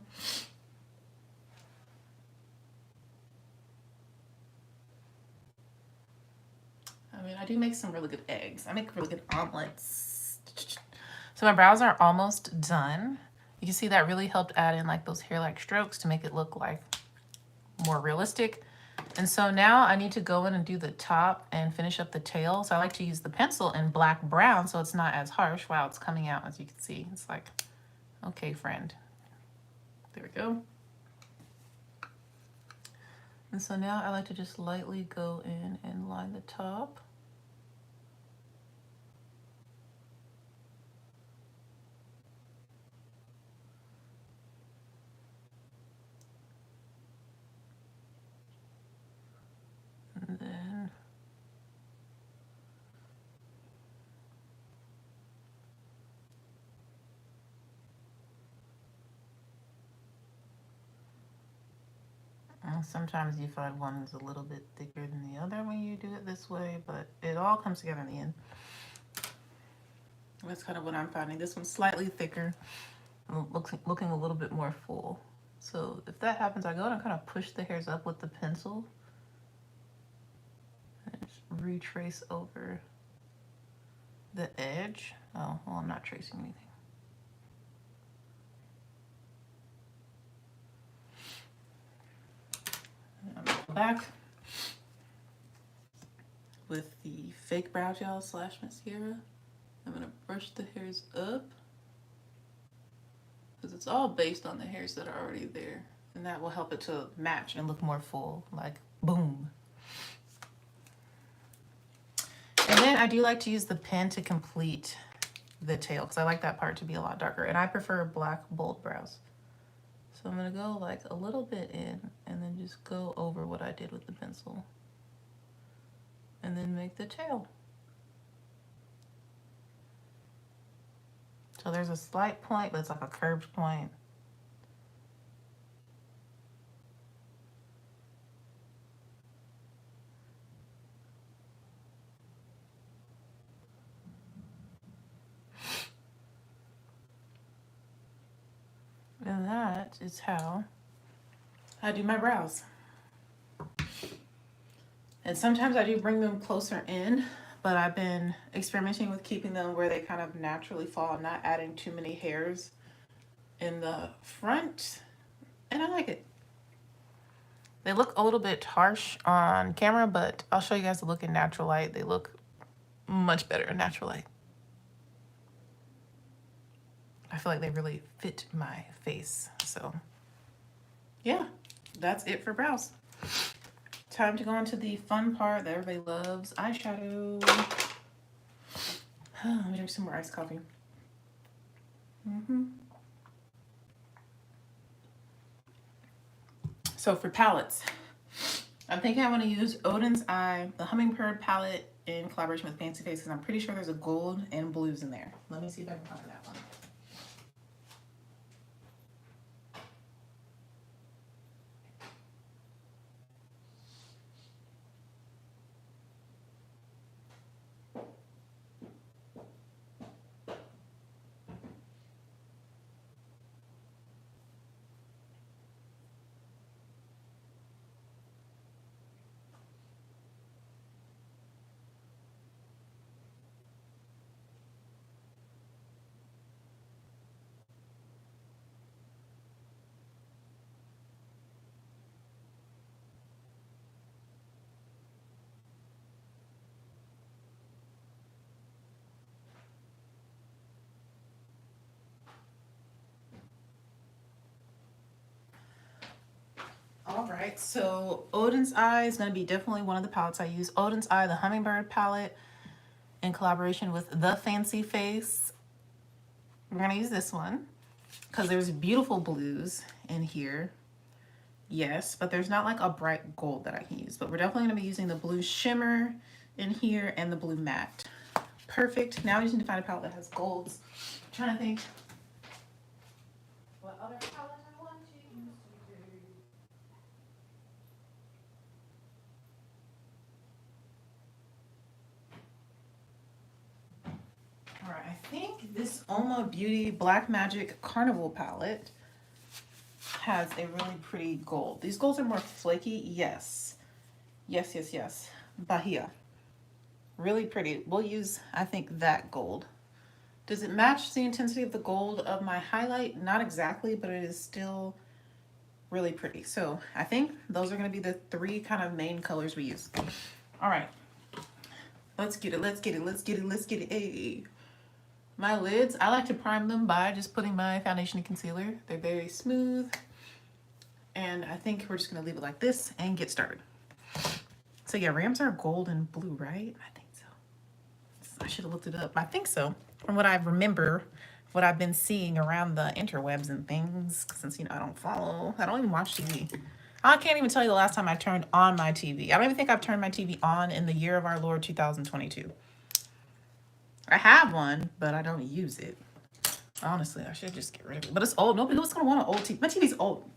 I mean, I do make some really good eggs. I make really good omelets. So my brows are almost done. You can see that really helped add in like those hair-like strokes to make it look like more realistic. And so now I need to go in and do the top and finish up the tail. So I like to use the pencil in black brown so it's not as harsh. Wow, it's coming out as you can see. It's like, okay, friend. There we go. And so now I like to just lightly go in and line the top. And then sometimes you find one is a little bit thicker than the other when you do it this way, but it all comes together in the end. That's kind of what I'm finding. This one's slightly thicker, looking a little bit more full. So if that happens, I go and kind of push the hairs up with the pencil and just retrace over the edge. Oh, well, I'm not tracing anything. And I'm gonna go back with the fake brow gel / mascara. I'm gonna brush the hairs up because it's all based on the hairs that are already there, and that will help it to match and look more full, like boom. And then I do like to use the pen to complete the tail because I like that part to be a lot darker, and I prefer black bold brows. So I'm gonna go like a little bit in and then just go over what I did with the pencil and then make the tail. So there's a slight point, but it's like a curved point. And that is how I do my brows. And sometimes I do bring them closer in, but I've been experimenting with keeping them where they kind of naturally fall, not adding too many hairs in the front, and I like it. They look a little bit harsh on camera, but I'll show you guys the look in natural light. They look much better in natural light. I feel like they really fit my face. So yeah, that's it for brows. Time to go into the fun part that everybody loves, eyeshadow. Let me drink some more iced coffee. So for palettes, I'm thinking I want to use Odin's Eye, the Hummingbird palette in collaboration with Fancy Face, because I'm pretty sure there's a gold and blues in there. Let me see if I can find that one. All right, so Odin's Eye is going to be definitely one of the palettes I use. Odin's Eye, the Hummingbird palette, in collaboration with the Fancy Face. We're going to use this one because there's beautiful blues in here. Yes, but there's not like a bright gold that I can use. But we're definitely going to be using the blue shimmer in here and the blue matte. Perfect. Now we just need to find a palette that has golds. I'm trying to think what other palette I want to use today. All right, I think this Oma Beauty Black Magic Carnival palette has a really pretty gold. These golds are more flaky. Yes. Yes, yes, yes. Bahia. Really pretty. We'll use, I think, that gold. Does it match the intensity of the gold of my highlight? Not exactly, but it is still really pretty. So I think those are going to be the three kind of main colors we use. All right, let's get it, let's get it, let's get it, let's get it. Hey. My lids, I like to prime them by just putting my foundation and concealer. They're very smooth. And I think we're just going to leave it like this and get started. So yeah, rams are gold and blue, right? I think so. I should have looked it up. I think so. From what I remember, what I've been seeing around the interwebs and things, since, you know, I don't even watch TV. I can't even tell you the last time I turned on my TV. I don't even think I've turned my TV on in the year of our Lord 2022. I have one, but I don't use it. Honestly, I should just get rid of it. But it's old. Nobody who's gonna want an old TV. My TV's old.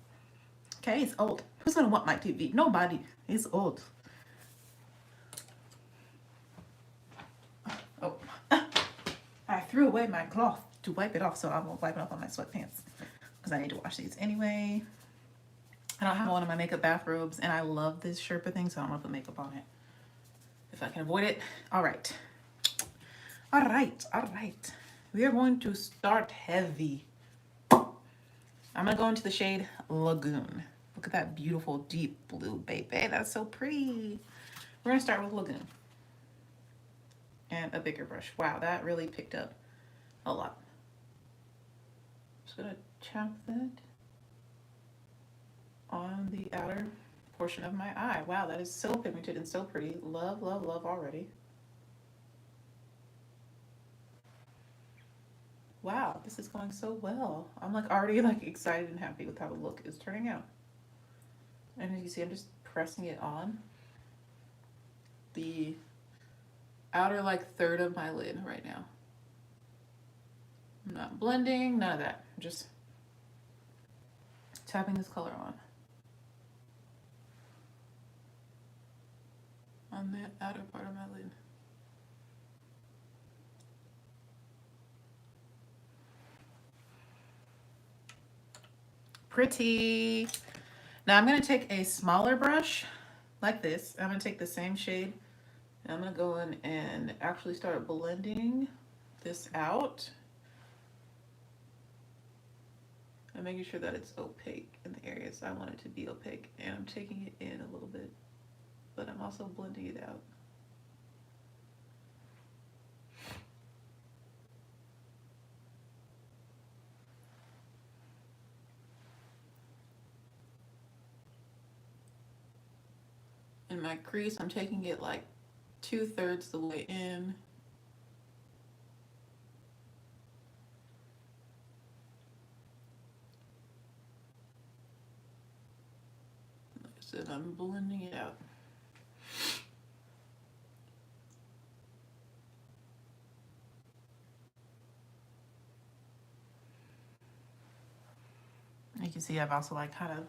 Okay, it's old. Who's gonna want my TV? Nobody. It's old. Oh, I threw away my cloth to wipe it off, so I won't wipe it off on my sweatpants because I need to wash these anyway. I don't have one of my makeup bathrobes, and I love this Sherpa thing, so I don't want to put makeup on it if I can avoid it. All right. All right. We are going to start heavy. I'm going to go into the shade Lagoon. Look at that beautiful deep blue, baby. That's so pretty. We're going to start with Lagoon. And a bigger brush. Wow, that really picked up a lot. Just going to chop that on the outer portion of my eye. Wow, that is so pigmented and so pretty. Love, love, love already. Wow, this is going so well. I'm like already like excited and happy with how the look is turning out. And as you see, I'm just pressing it on the outer like third of my lid right now. I'm not blending, none of that. I'm just tapping this color on the outer part of my lid. Pretty. Now I'm going to take a smaller brush like this. I'm going to take the same shade and I'm going to go in and actually start blending this out and making sure that it's opaque in the areas I want it to be opaque. And I'm taking it in a little bit, but I'm also blending it out. In my crease, I'm taking it like 2/3 the way in. Like I said, I'm blending it out. You can see I've also like kind of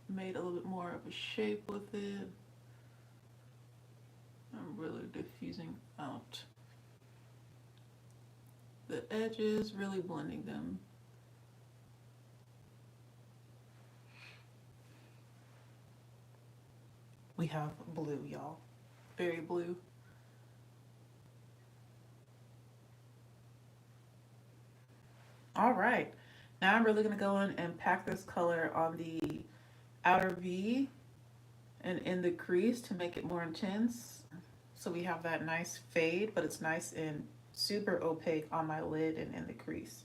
made a little bit more of a shape with it. I'm really diffusing out the edges, really blending them. We have blue, y'all. Very blue. All right. Now I'm really going to go in and pack this color on the outer V and in the crease to make it more intense. So we have that nice fade, but it's nice and super opaque on my lid and in the crease.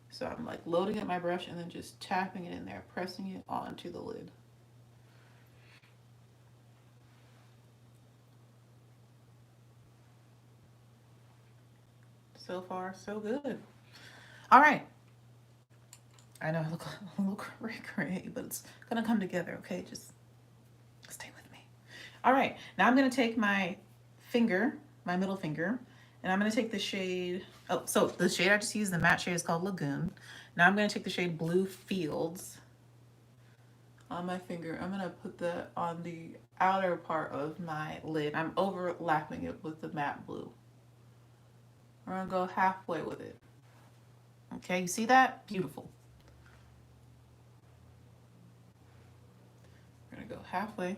So I'm like loading up my brush and then just tapping it in there, pressing it onto the lid. So far, so good. All right. I know I look a little gray, but it's gonna come together, okay? Just stay with me. All right, now I'm gonna take my finger, my middle finger, and I'm gonna take the shade, oh, so the shade I just used, the matte shade is called Lagoon. Now I'm gonna take the shade Blue Fields on my finger. I'm gonna put that on the outer part of my lid. I'm overlapping it with the matte blue. We're gonna go halfway with it. Okay, you see that? Beautiful. We're gonna go halfway.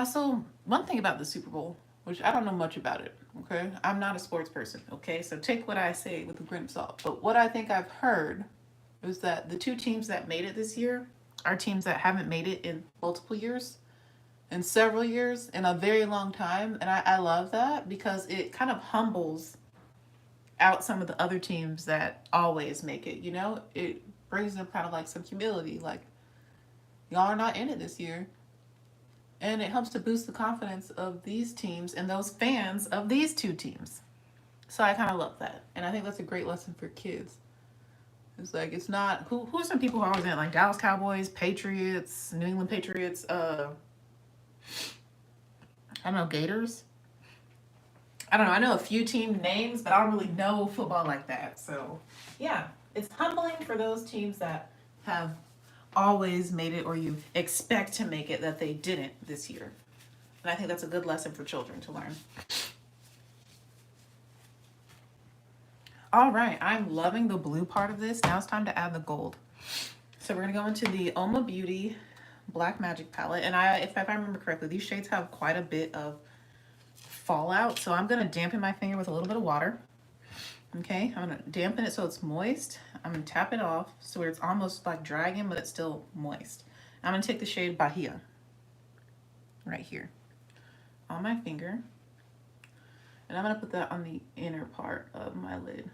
So one thing about the Super Bowl, which I don't know much about it, okay? I'm not a sports person, okay? So take what I say with a grain of salt. But what I think I've heard is that the two teams that made it this year are teams that haven't made it in multiple years, in several years, in a very long time. And I love that because it kind of humbles out some of the other teams that always make it, you know? It brings them kind of like some humility, like, y'all are not in it this year. And it helps to boost the confidence of these teams and those fans of these two teams. So I kind of love that. And I think that's a great lesson for kids. It's like, it's not, who are some people who are always in it? Like Dallas Cowboys, Patriots, New England Patriots, I don't know, Gators? I don't know. I know a few team names, but I don't really know football like that. So yeah, it's humbling for those teams that have always made it or you expect to make it that they didn't this year. And I think that's a good lesson for children to learn. All right, I'm loving the blue part of this. Now it's time to add the gold. So we're gonna go into the Oma Beauty Black Magic palette. And if I remember correctly, these shades have quite a bit of fallout. So I'm gonna dampen my finger with a little bit of water. Okay, I'm gonna dampen it so it's moist. I'm gonna tap it off so it's almost like dragging, but it's still moist. I'm gonna take the shade Bahia right here on my finger. And I'm gonna put that on the inner part of my lid.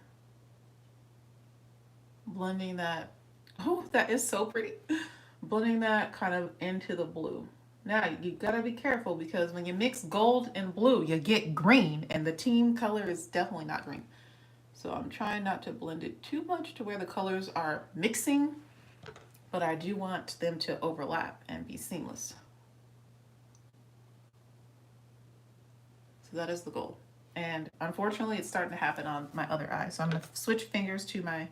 Blending that, oh, that is so pretty. Blending that kind of into the blue. Now, you gotta be careful because when you mix gold and blue, you get green, and the team color is definitely not green. So I'm trying not to blend it too much to where the colors are mixing, but I do want them to overlap and be seamless. So that is the goal. And unfortunately, it's starting to happen on my other eye. So I'm gonna switch fingers to my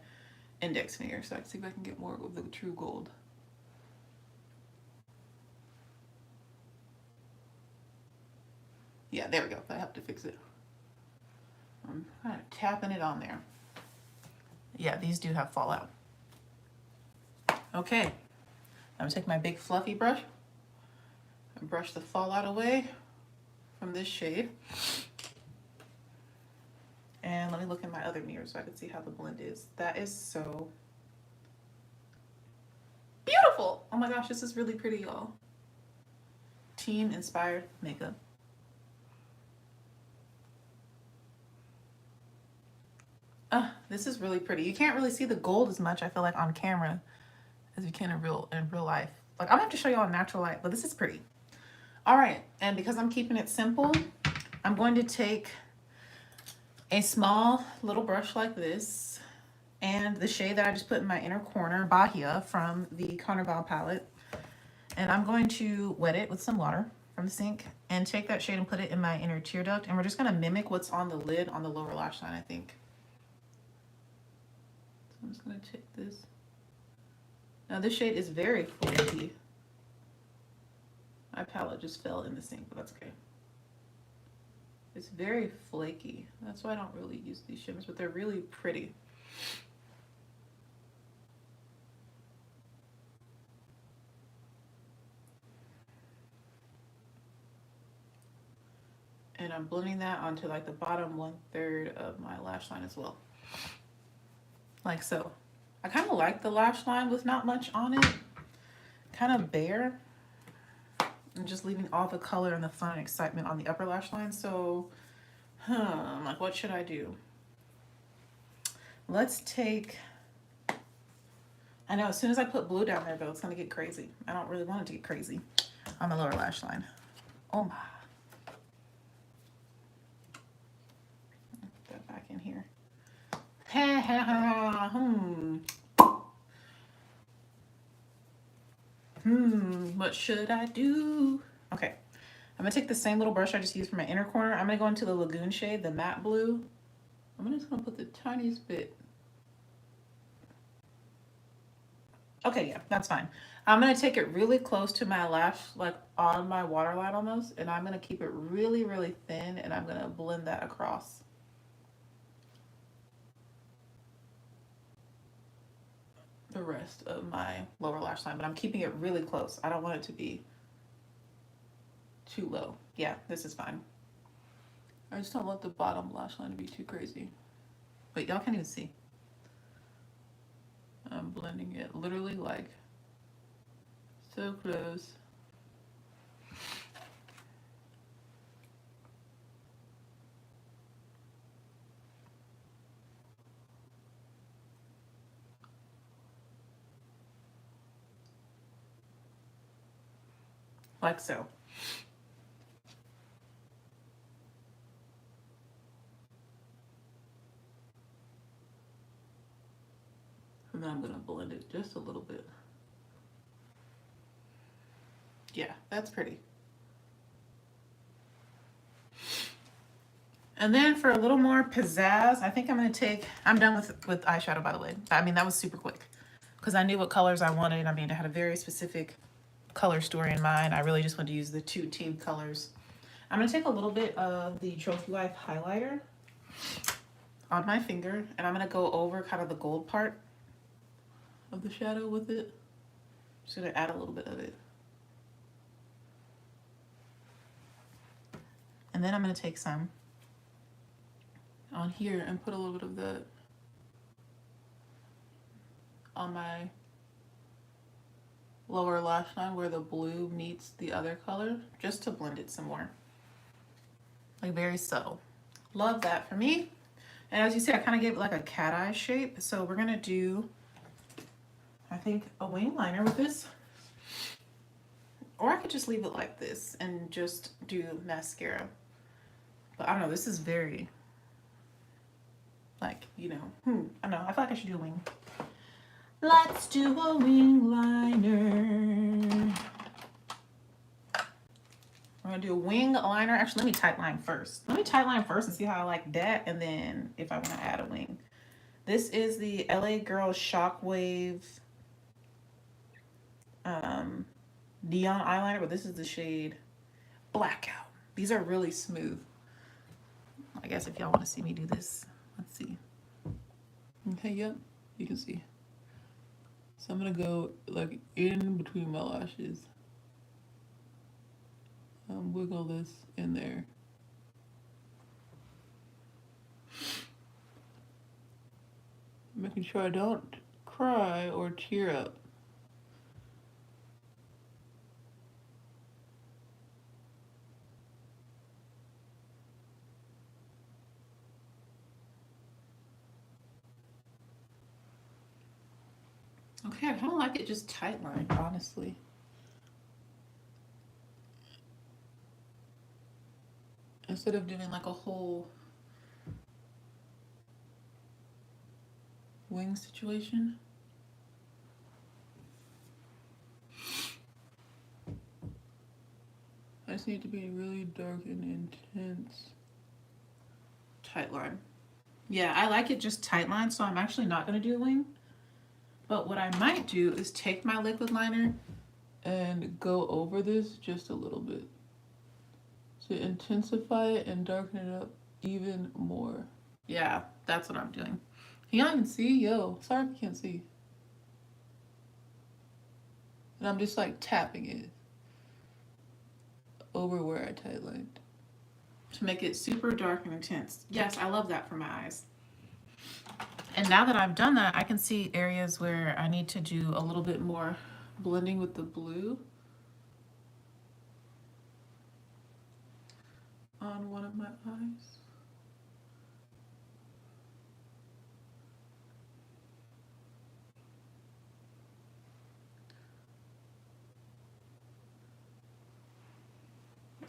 index finger so I can see if I can get more of the true gold. Yeah, there we go. That helped to fix it. I'm kind of tapping it on there. Yeah, these do have fallout. Okay, I'm gonna take my big fluffy brush and brush the fallout away from this shade. And let me look in my other mirror so I can see how the blend is. That is so beautiful. Oh my gosh, this is really pretty, y'all. Team inspired makeup. This is really pretty. You can't really see the gold as much, I feel like, on camera as you can in real life. Like, I'm gonna have to show you all in natural light, but this is pretty. All right, and because I'm keeping it simple, I'm going to take a small little brush like this and the shade that I just put in my inner corner, Bahia, from the Carnival palette. And I'm going to wet it with some water from the sink and take that shade and put it in my inner tear duct. And we're just gonna mimic what's on the lid on the lower lash line, I think. So I'm just gonna take this. Now this shade is very flaky. My palette just fell in the sink, but that's okay. It's very flaky. That's why I don't really use these shimmers, but they're really pretty. And I'm blending that onto like the bottom 1/3 of my lash line as well. Like so. I kind of like the lash line with not much on it. Kind of bare. And just leaving all the color and the fun and excitement on the upper lash line. So, I'm like, what should I do? Let's take, I know as soon as I put blue down there though, it's gonna get crazy. I don't really want it to get crazy on the lower lash line. Oh my. Put that back in here. What should I do? Okay, I'm gonna take the same little brush I just used for my inner corner. I'm gonna go into the Lagoon shade, the matte blue. I'm just gonna put the tiniest bit. Okay, yeah, that's fine. I'm gonna take it really close to my lash, like on my waterline almost, and I'm gonna keep it really, really thin, and I'm gonna blend that across. The rest of my lower lash line, but I'm keeping it really close. I don't want it to be too low. Yeah, this is fine. I just don't want the bottom lash line to be too crazy. Wait, y'all can't even see. I'm blending it literally like so close. Like so. And then I'm gonna blend it just a little bit. Yeah, that's pretty. And then for a little more pizzazz, I think I'm gonna take, I'm done with eyeshadow, by the way. I mean, that was super quick because I knew what colors I wanted. I mean, I had a very specific color story in mind. I really just wanted to use the two team colors. I'm gonna take a little bit of the Trophy Wife highlighter on my finger, and I'm gonna go over kind of the gold part Of the shadow with it. Just gonna add a little bit of it. And then I'm gonna take some On here and put a little bit of that on my lower lash line where the blue meets the other color, just to blend it some more. Like very subtle. Love that for me. And as you see, I kind of gave it like a cat eye shape. So we're gonna do, I think, a wing liner with this. Or I could just leave it like this and just do mascara. But I don't know, this is very, like, you know, I don't know, I feel like I should do a wing. Let's do a wing liner. We're gonna do a wing liner. Actually, let me tight line first. Let me tight line first and see how I like that, and then if I want to add a wing. This is the LA Girl Shockwave neon eyeliner, but this is the shade Blackout. These are really smooth. I guess if y'all want to see me do this, let's see. Okay, yep, you can see. So I'm gonna go like in between my lashes. Wiggle this in there. Making sure I don't cry or tear up. Okay, I kind of like it just tight line, honestly. Instead of doing like a whole wing situation. I just need to be really dark and intense. Tight line. Yeah, I like it just tight line, so I'm actually not going to do a wing. But what I might do is take my liquid liner and go over this just a little bit to intensify it and darken it up even more. Yeah, that's what I'm doing. Can y'all even see? Yo, sorry if you can't see. And I'm just like tapping it over where I tight lined. To make it super dark and intense. Yes, I love that for my eyes. And now that I've done that, I can see areas where I need to do a little bit more Blending with the blue on one of my eyes.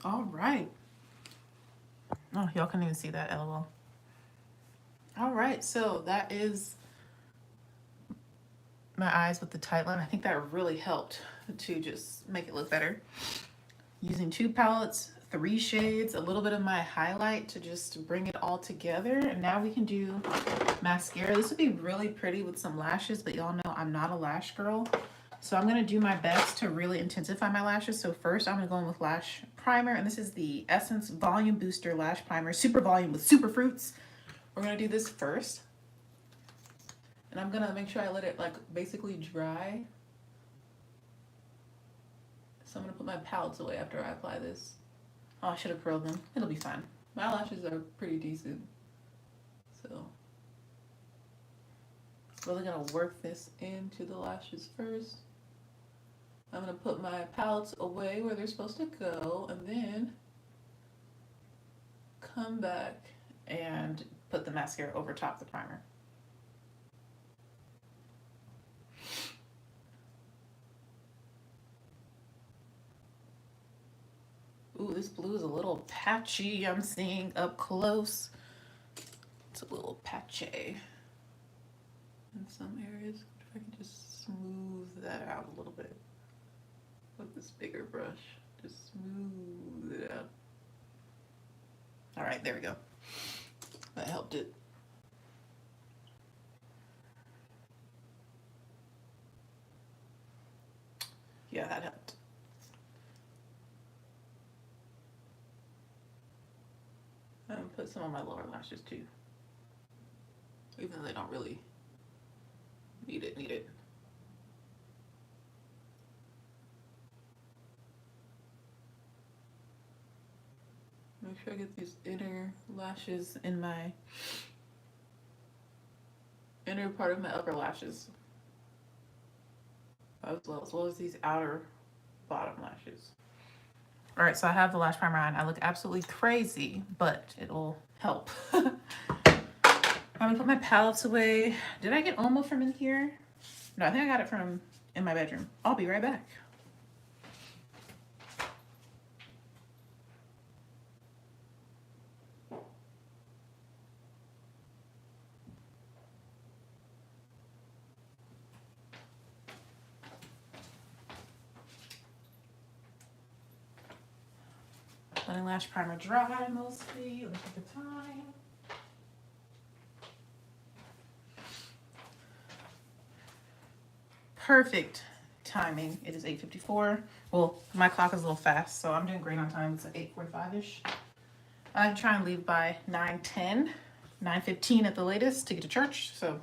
All right. Oh, y'all can't even see that, LOL. All right, so that is my eyes with the tight line. I think that really helped to just make it look better. Using 2 palettes, 3 shades, a little bit of my highlight to just bring it all together. And now we can do mascara. This would be really pretty with some lashes, but y'all know I'm not a lash girl. So I'm gonna do my best to really intensify my lashes. So first I'm gonna go in with Lash Primer, and this is the Essence Volume Booster Lash Primer, Super Volume with Super Fruits. We're gonna do this first. And I'm gonna make sure I let it like basically dry. So I'm gonna put my palettes away after I apply this. Oh, I should have curled them. It'll be fine. My lashes are pretty decent. So, really gonna work this into the lashes first. I'm gonna put my palettes away where they're supposed to go, and then come back. And put the mascara over top the primer. Ooh, this blue is a little patchy. I'm seeing up close. It's a little patchy In some areas, if I can just smooth that out a little bit with this bigger brush. Just smooth it out. All right, there we go. That helped it. Yeah, that helped. I'm gonna put some on my lower lashes too, even though they don't really need it. Make sure I get these inner lashes in my inner part of my upper lashes, as well as these outer bottom lashes. All right, so I have the lash primer on. I look absolutely crazy, but it'll help. I'm gonna put my palettes away. Did I get Omo from in here? No, I think I got it from in my bedroom. I'll be right back. Letting lash primer dry mostly. Look at the time. Perfect timing. It is 8:54. Well, my clock is a little fast, so I'm doing great on time. It's like 8:45-ish. I try and leave by 9:10, 9:15 at the latest to get to church. So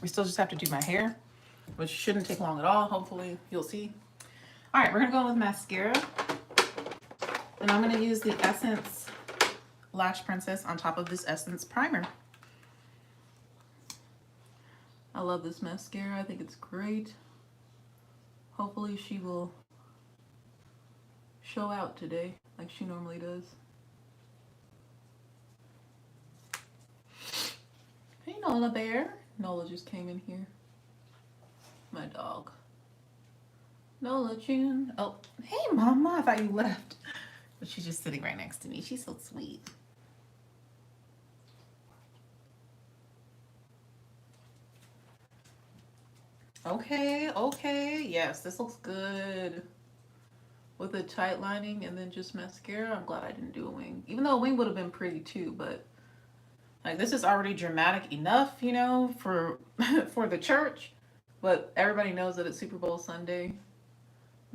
we still just have to do my hair, which shouldn't take long at all. Hopefully you'll see. All right, we're gonna go in with mascara, and I'm gonna use the Essence Lash Princess on top of this Essence primer. I love this mascara. I think it's great. Hopefully she will show out today like she normally does. Hey Nola Bear. Nola just came in here. My dog. Nola June. Oh, hey Mama, I thought you left. But she's just sitting right next to me. She's so sweet. Okay. Yes, this looks good. With a tight lining and then just mascara. I'm glad I didn't do a wing. Even though a wing would have been pretty too, but like this is already dramatic enough, you know, for for the church. But everybody knows that it's Super Bowl Sunday.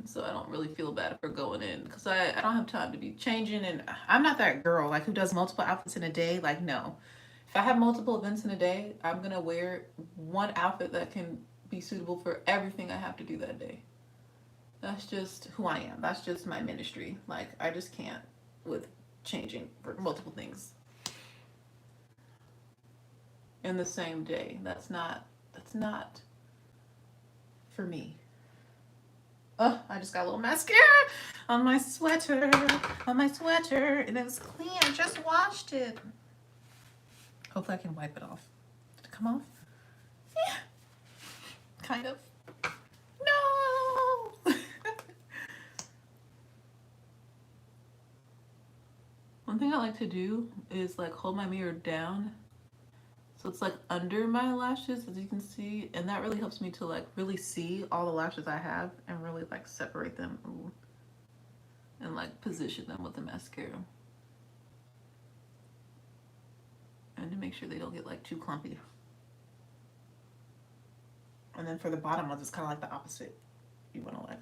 So I don't really feel bad for going in because I don't have time to be Changing, and I'm not that girl like who does multiple outfits in a day. Like, no. If I have multiple events in a day, I'm gonna wear one outfit that can be suitable for everything I have to do that day. That's just who I am. That's just my ministry. Like, I just can't with changing for multiple things in the same day. That's not for me. Oh, I just got a little mascara on my sweater. And it was clean. I just washed it. Hopefully I can wipe it off. Did it come off? Yeah. Kind of. No! One thing I like to do is like hold my mirror down so it's like under my lashes, as you can see, and that really helps me to like really see all the lashes I have and really like separate them. Ooh, and like position them with the mascara and to make sure they don't get like too clumpy. And then for the bottom ones, it's kind of like the opposite. You want to like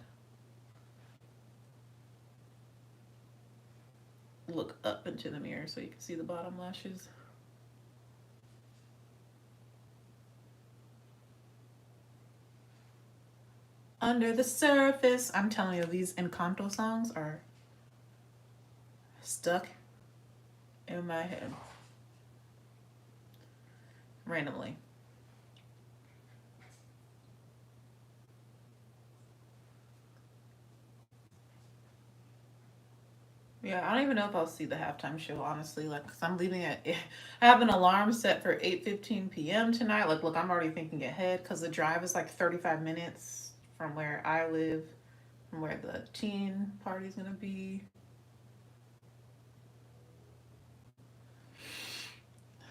look up into the mirror so you can see the bottom lashes. Under the surface. I'm telling you, these Encanto songs are stuck in my head randomly. Yeah, I don't even know if I'll see the halftime show, honestly. Like, cause I'm leaving at. I have an alarm set for 8:15 p.m. tonight. Like, look, I'm already thinking ahead because the drive is like 35 minutes from where I live, from where the teen party's gonna be.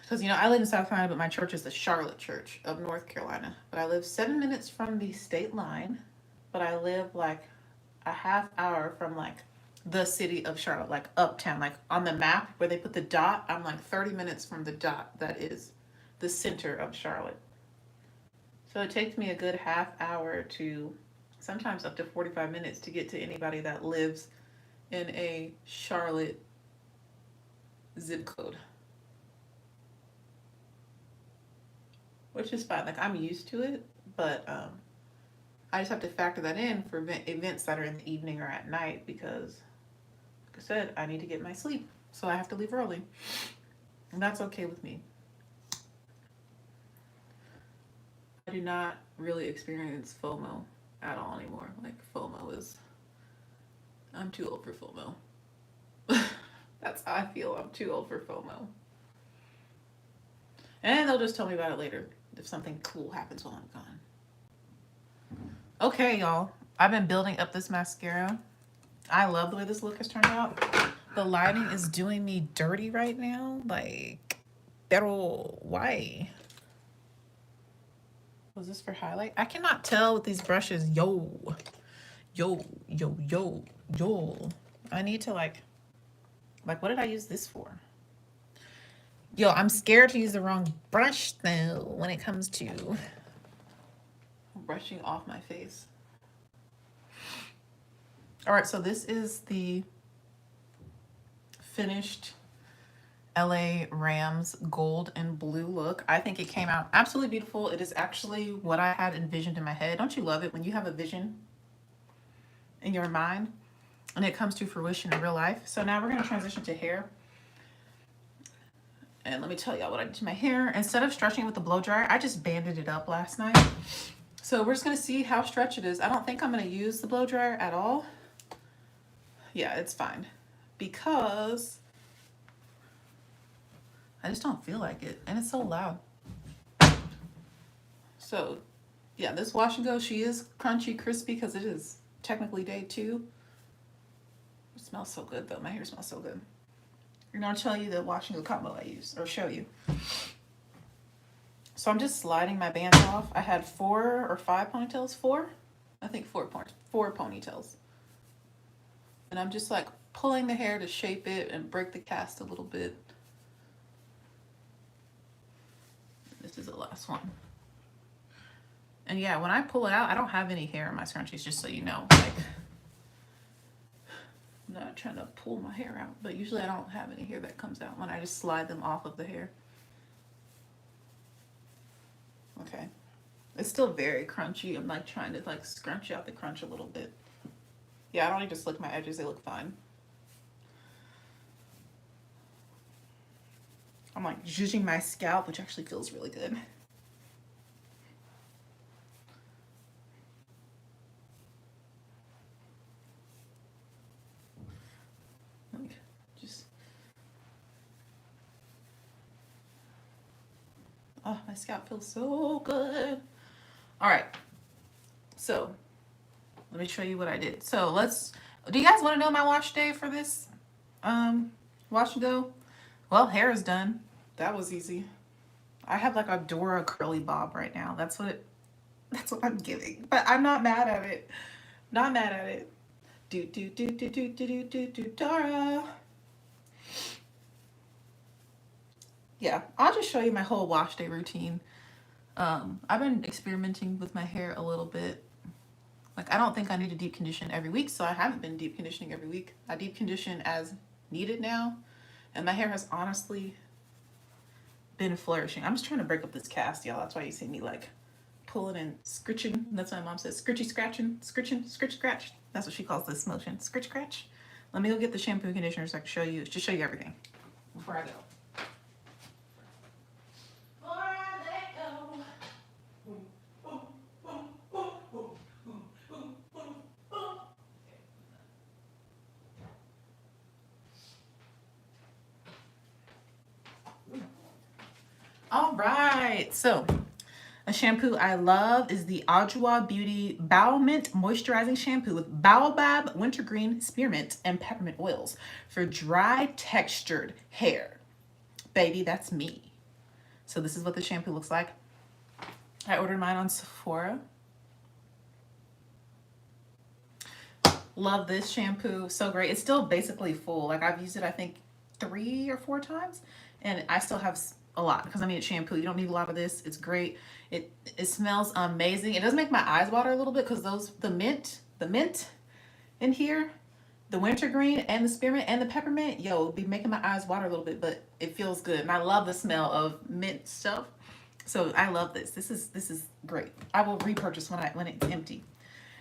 Because, you know, I live in South Carolina, but my church is the Charlotte Church of North Carolina. But I live 7 minutes from the state line, but I live like a half hour from like the city of Charlotte, like uptown, like on the map where they put the dot. I'm like 30 minutes from the dot that is the center of Charlotte. So it takes me a good half hour to sometimes up to 45 minutes to get to anybody that lives in a Charlotte zip code. Which is fine. Like, I'm used to it, but I just have to factor that in for events that are in the evening or at night because, like I said, I need to get my sleep, so I have to leave early, and that's okay with me. I do not really experience FOMO at all anymore. Like, FOMO is, I'm too old for FOMO. That's how I feel. I'm too old for FOMO. And they'll just tell me about it later if something cool happens while I'm gone. Okay, y'all. I've been building up this mascara. I love the way this look has turned out. The lighting is doing me dirty right now. Like, pero why? Was this for highlight? I cannot tell with these brushes. Yo. I need to like, what did I use this for? Yo, I'm scared to use the wrong brush though when it comes to brushing off my face. All right, so this is the finished LA Rams gold and blue look. I think it came out absolutely beautiful. It is actually what I had envisioned in my head. Don't you love it when you have a vision in your mind and it comes to fruition in real life? So now we're going to transition to hair. And let me tell y'all what I did to my hair. Instead of stretching it with the blow dryer, I just banded it up last night. So we're just going to see how stretched it is. I don't think I'm going to use the blow dryer at all. Yeah, it's fine. Because I just don't feel like it. And it's so loud. So, yeah, this wash and go, she is crunchy, crispy because it is technically day 2. It smells so good, though. My hair smells so good. And I'll tell you the wash and go combo I use, or show you. So I'm just sliding my bands off. I had 4 or 5 ponytails. 4? I think 4 ponytails. And I'm just like pulling the hair to shape it and break the cast a little bit. This is the last one. And yeah, when I pull it out, I don't have any hair in my scrunchies, just so you know. Like, I'm not trying to pull my hair out, but usually I don't have any hair that comes out when I just slide them off of the hair. Okay. It's still very crunchy. I'm like trying to like scrunch out the crunch a little bit. Yeah, I don't need to slick my edges. They look fine. I'm like zhuzhing my scalp, which actually feels really good. Like, just, oh, my scalp feels so good. All right, so let me show you what I did. So do you guys want to know my wash day for this wash and go? Well, hair is done. That was easy. I have like a Dora curly bob right now. That's what I'm giving. But I'm not mad at it. Not mad at it. Dora. Yeah, I'll just show you my whole wash day routine. I've been experimenting with my hair a little bit. Like, I don't think I need to deep condition every week, so I haven't been deep conditioning every week. I deep condition as needed now, and my hair has honestly been flourishing. I'm just trying to break up this cast, y'all. That's why you see me like pulling and scritching. That's what my mom says. Scritchy scratching, scritching, scritch scratch. That's what she calls this motion. Scritch scratch. Let me go get the shampoo and conditioner so I can show you, just show you everything before I go. All right, so a shampoo I love is the Ajwa Beauty Bow Mint Moisturizing Shampoo with Baobab, Wintergreen, Spearmint, and Peppermint oils for dry textured hair. Baby, that's me. So this is what the shampoo looks like. I ordered mine on Sephora. Love this shampoo, so great. It's still basically full. Like I've used it, I think 3 or 4 times, and I still have a lot because I mean it's shampoo. You don't need a lot of this. It's great. It smells amazing. It does make my eyes water a little bit because the mint in here, the wintergreen and the spearmint and the peppermint, yo, it'll be making my eyes water a little bit, but it feels good. And I love the smell of mint stuff. So I love this. This is great. I will repurchase when it's empty.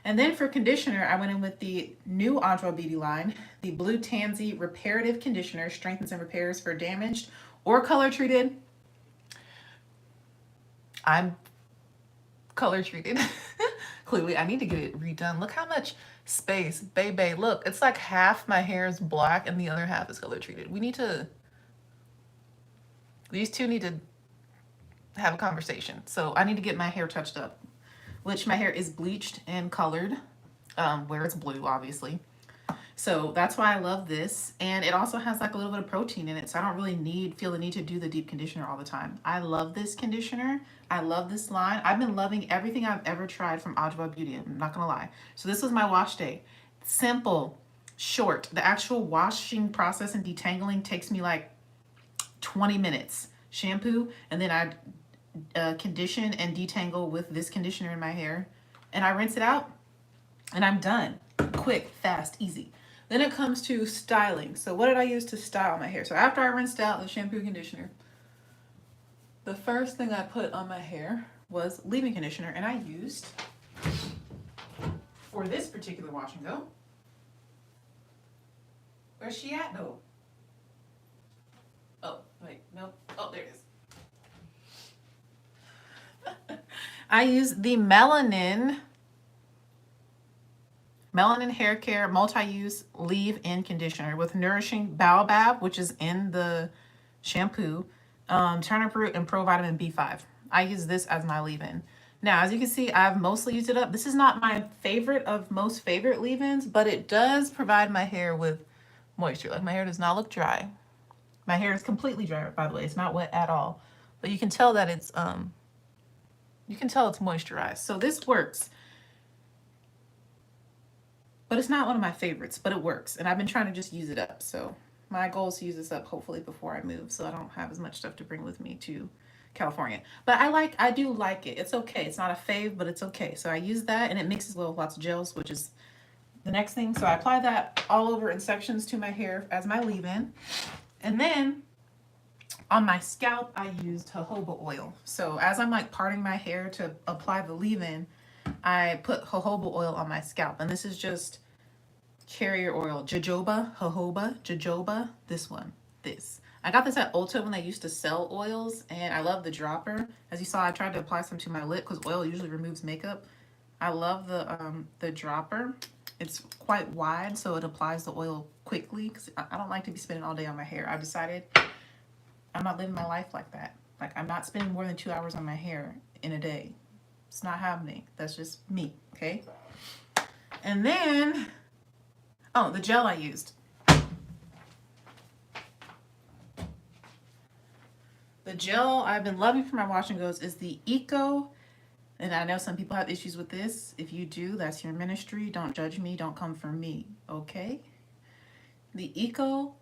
And then for conditioner, I went in with the new Ajwa Beauty line, the Blue Tansy Reparative Conditioner, strengthens and repairs for damaged or color treated. I'm color treated. Clearly, I need to get it redone. Look how much space, baby. Look, it's like half my hair is black and the other half is color treated. These two need to have a conversation. So I need to get my hair touched up, which my hair is bleached and colored, where it's blue, obviously. So that's why I love this. And it also has like a little bit of protein in it. So I don't really feel the need to do the deep conditioner all the time. I love this conditioner. I love this line. I've been loving everything I've ever tried from Ajwa Beauty. I'm not gonna lie. So this was my wash day. Simple, short. The actual washing process and detangling takes me like 20 minutes. Shampoo, and then I condition and detangle with this conditioner in my hair. And I rinse it out and I'm done. Quick, fast, easy. Then it comes to styling. So what did I use to style my hair? So after I rinsed out the shampoo and conditioner, the first thing I put on my hair was leave-in conditioner, and I used, for this particular wash and go, where's she at though? Oh, wait, nope. Oh, there it is. I use the Melanin Hair Care Multi-Use Leave-In Conditioner with Nourishing Baobab, which is in the shampoo, turnip root, and Pro Vitamin B5. I use this as my leave-in. Now, as you can see, I've mostly used it up. This is not my favorite of most favorite leave-ins, but it does provide my hair with moisture. Like my hair does not look dry. My hair is completely dry, by the way. It's not wet at all. But you can tell that it's moisturized. So this works. But it's not one of my favorites, but it works. And I've been trying to just use it up. So my goal is to use this up hopefully before I move, so I don't have as much stuff to bring with me to California. But I do like it. It's okay. It's not a fave, but it's okay. So I use that, and it mixes well with lots of gels, which is the next thing. So I apply that all over in sections to my hair as my leave-in. And then on my scalp, I used jojoba oil. So as I'm like parting my hair to apply the leave-in, I put jojoba oil on my scalp. And this is just carrier oil. Jojoba, this one, this. I got this at Ulta when they used to sell oils, and I love the dropper. As you saw, I tried to apply some to my lip because oil usually removes makeup. I love the dropper. It's quite wide, so it applies the oil quickly because I don't like to be spending all day on my hair. I've decided I'm not living my life like that. Like, I'm not spending more than 2 hours on my hair in a day. It's not happening. That's just me, okay? And then, oh, the gel I used. The gel I've been loving for my wash and goes is the Eco, and I know some people have issues with this. If you do, that's your ministry. Don't judge me. Don't come for me, okay? The Eco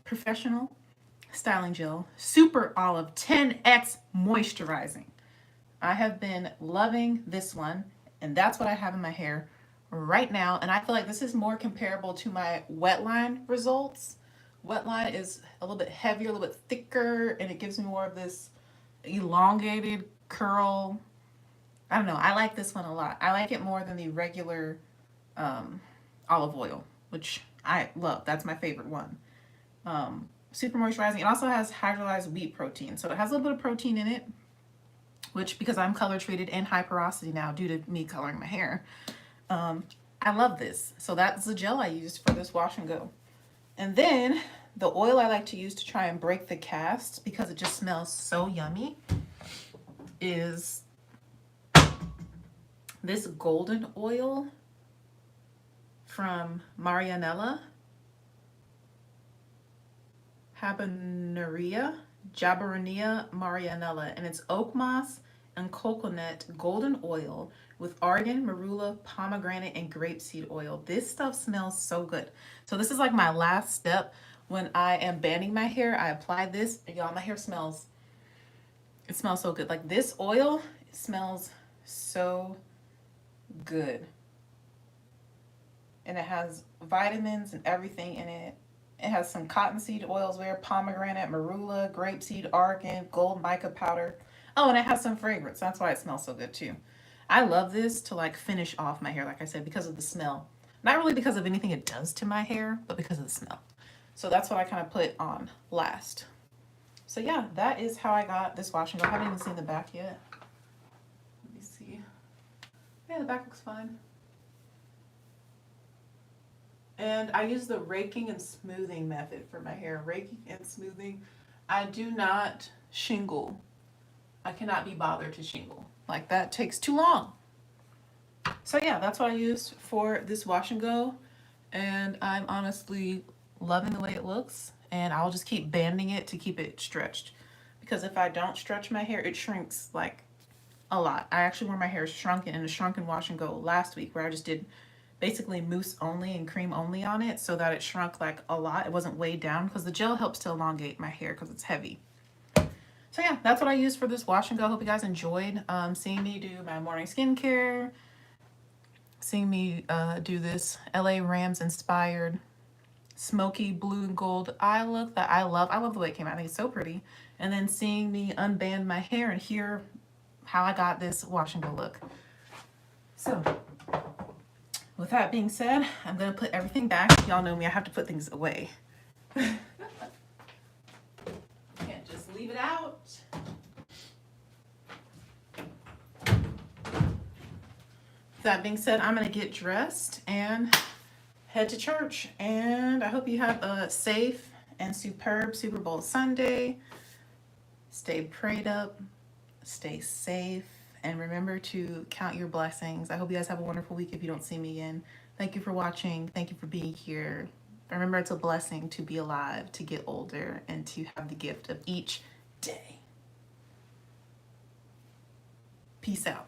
Professional Styling Gel Super Olive 10X Moisturizing. I have been loving this one, and that's what I have in my hair right now. And I feel like this is more comparable to my Wetline results. Wetline is a little bit heavier, a little bit thicker, and it gives me more of this elongated curl. I don't know. I like this one a lot. I like it more than the regular olive oil, which I love. That's my favorite one. Super moisturizing. It also has hydrolyzed wheat protein. So it has a little bit of protein in it, which, because I'm color treated and high porosity now due to me coloring my hair, I love this. So that's the gel I used for this wash and go. And then the oil I like to use to try and break the cast, because it just smells so yummy, is this golden oil from Marianella. Jabarania Marianella, and it's oak moss and coconut golden oil with argan, marula, pomegranate, and grapeseed oil. This stuff smells so good. So this is like my last step when I am banding my hair. I apply this, and y'all, my hair smells, it smells so good. Like this oil, it smells so good. And it has vitamins and everything in it. It has some cottonseed oils there, pomegranate, marula, grapeseed, argan, gold mica powder. Oh, and it has some fragrance. That's why it smells so good too. I love this to like finish off my hair, like I said, because of the smell. Not really because of anything it does to my hair, but because of the smell. So that's what I kind of put on last. So yeah, that is how I got this wash and go. I haven't even seen the back yet. Let me see. Yeah, the back looks fine. And I use the raking and smoothing method for my hair. Raking and smoothing. I do not shingle. I cannot be bothered to shingle. Like, that takes too long. So yeah, that's what I used for this wash and go. And I'm honestly loving the way it looks. And I'll just keep banding it to keep it stretched. Because if I don't stretch my hair, it shrinks like a lot. I actually wore my hair shrunken in a shrunken wash and go last week, where I just did basically mousse only and cream only on it, so that it shrunk like a lot. It wasn't weighed down, because the gel helps to elongate my hair because it's heavy. So yeah, that's what I used for this wash and go. Hope you guys enjoyed seeing me do my morning skincare, seeing me do this LA Rams inspired smoky blue and gold eye look that I love. I love the way it came out. I think it's so pretty. And then seeing me unband my hair and hear how I got this wash and go look. So with that being said, I'm going to put everything back. Y'all know me, I have to put things away. Can't just leave it out. That being said, I'm going to get dressed and head to church. And I hope you have a safe and superb Super Bowl Sunday. Stay prayed up, stay safe, and remember to count your blessings. I hope you guys have a wonderful week if you don't see me again. Thank you for watching. Thank you for being here. Remember, it's a blessing to be alive, to get older, and to have the gift of each day. Peace out.